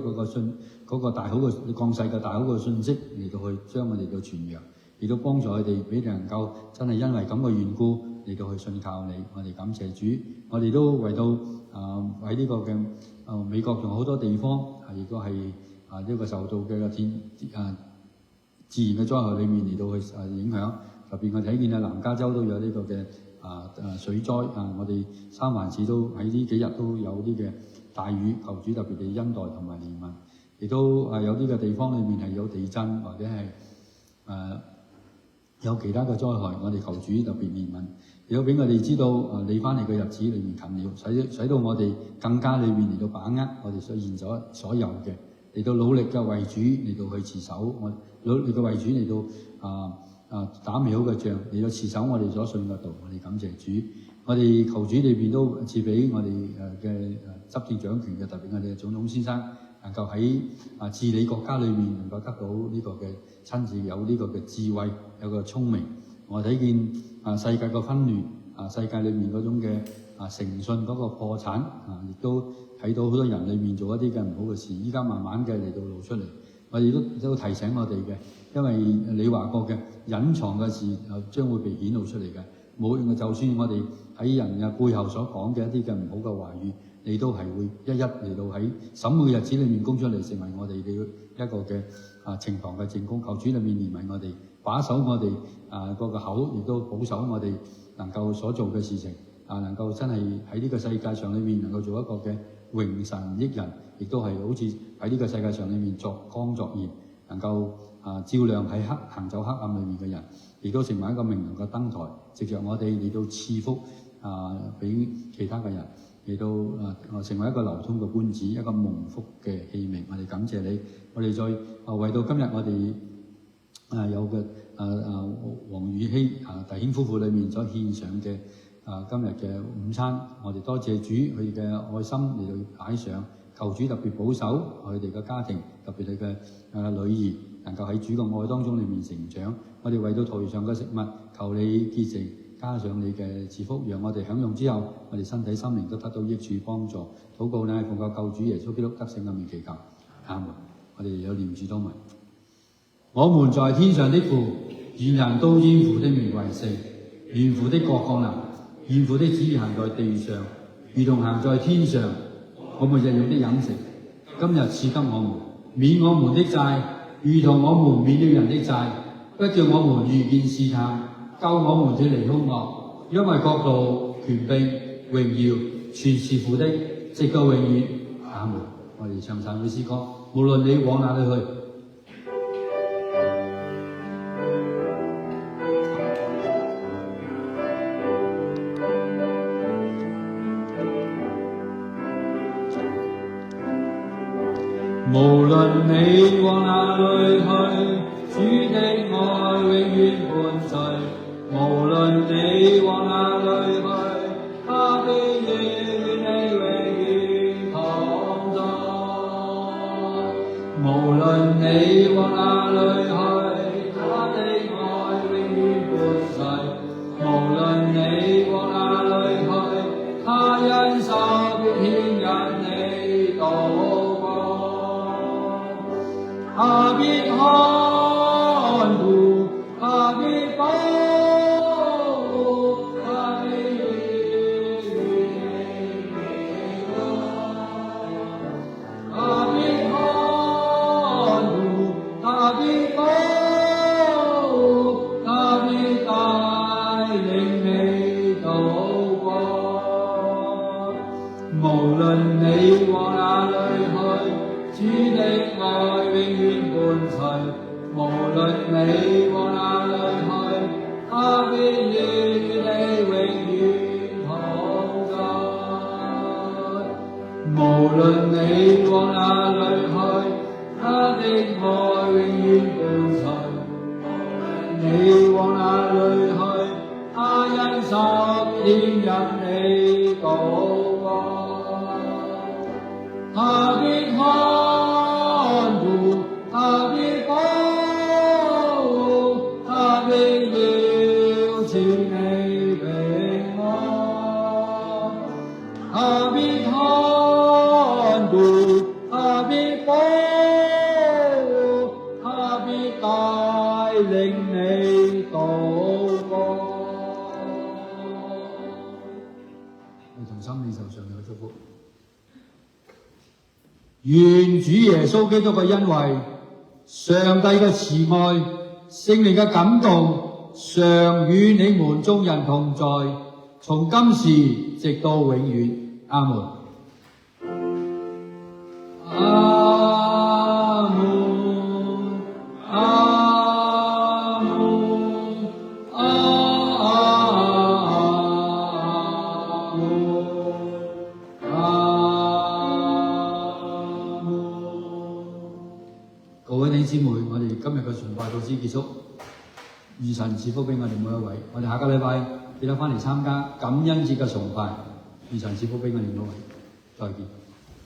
嗰個大好嘅降世嘅大好嘅信息嚟到去將我哋到傳揚，亦都幫助佢哋俾你能夠真係因為咁嘅緣故嚟到去信靠你。我哋感謝主，我哋都為到喺呢個嘅美國仲有好多地方亦都係呢個受到嘅自然嘅災害裏面嚟到去影響，特別我睇見南加州都有呢個嘅水災我哋三藩市都喺呢幾日都有啲嘅大雨，求主特別嘅恩待同埋憐憫，亦都有啲嘅地方裏面係有地震或者係有其他嘅災害，我哋求主特別憐憫，亦都俾我哋知道你翻嚟嘅日子裏面近了，使到我哋更加裏面嚟到把握我哋所有嘅，嚟到努力嘅為主嚟到去持守，我努力嘅為主嚟到打美好嘅仗，嚟到持守我哋所信嘅道。我哋感謝主，我哋求主裏邊都賜俾我哋嘅執政掌權嘅，特別我哋嘅總統先生能夠喺治理國家裏面能夠得到呢個嘅親自有呢個嘅智慧，有個聰明。我睇見世界嘅紛亂，世界裏面嗰種嘅誠信嗰個破產亦都睇到好多人裏面做一啲嘅唔好嘅事，依家慢慢嘅嚟到露出嚟。我哋都提醒我哋嘅，因為你話過嘅隱藏嘅事將會被顯露出嚟嘅。冇，就算我哋喺人嘅背後所講嘅一啲嘅唔好嘅話語，你都係會一嚟到喺審判嘅日子裏面供出嚟，成為我哋嘅一個嘅呈堂嘅證供。求主裏面憐憫我哋，把守我哋個口，亦都保守我哋能夠所做嘅事情能夠真係喺呢個世界上裏面能夠做一個嘅榮神益人，亦都係好似喺呢個世界上裏面作光作鹽，能夠照亮喺行走黑暗裏面嘅人，亦都成為一個明亮嘅燈台，藉着我哋嚟到賜福俾其他嘅人，嚟到成為一個流通嘅冠子，一個蒙福嘅器皿。我哋感謝你，我哋再為到今日我哋有嘅黃宇希弟兄夫婦裏面所獻上嘅今日嘅午餐，我哋多謝主佢嘅愛心嚟到擺上，求主特別保守佢哋嘅家庭，特別佢嘅女兒能夠喺主嘅愛當中裏面成長。我哋為到台上嘅食物，求你潔淨，加上你嘅賜福，讓我哋享用之後，我哋身體心靈都得到益處幫助。禱告呢，奉靠救主耶穌基督得勝嘅名祈求，阿門。我哋有念主禱文。我們在天上的父，願人都因父的名為聖，願父的國降臨，願父的旨意行在地上，如同行在天上。我們日用的飲食，今日賜給我們，免我們的債，如同我們免了人的債，不叫我們遇見試探，救我們脫離兇惡。因為國度、權柄、榮耀，全是父的，直直到永遠。阿門。我哋唱讚美詩歌，無論你往哪裏去。無論你往哪裏去，主的愛永遠伴隨。無論你往哪裏去，他的意與你永遠同在。無論你往哪裏去，他的愛永遠伴隨。無論你往哪裏去，他恩手必牽引你到。他必看顧，他必保護，他必與你同在。他必看顧，他必保護，他必帶領你渡過。無論你往哪裏去，主的愛永遠伴隨。無論你往哪裏去，他必與你永遠同在。無論你往哪裏去，他的愛永遠伴隨。無論你往哪裏去，他恩手牽引你渡過。他必看顧，他必保護，他必要賜你平安。他必看顧，他必保護，他必帶領你渡過。你從心理受上有祝福。願主耶穌基督嘅恩惠、上帝嘅慈愛、聖靈嘅感動，常與你們眾人同在，從今時直到永遠。阿門。阿門。阿門。各位弟兄姊妹，我哋今日嘅崇拜到此結束，願神賜福俾我哋每一位。我哋下個禮拜記得翻嚟參加感恩節嘅崇拜，願神賜福俾我哋每一位。再見。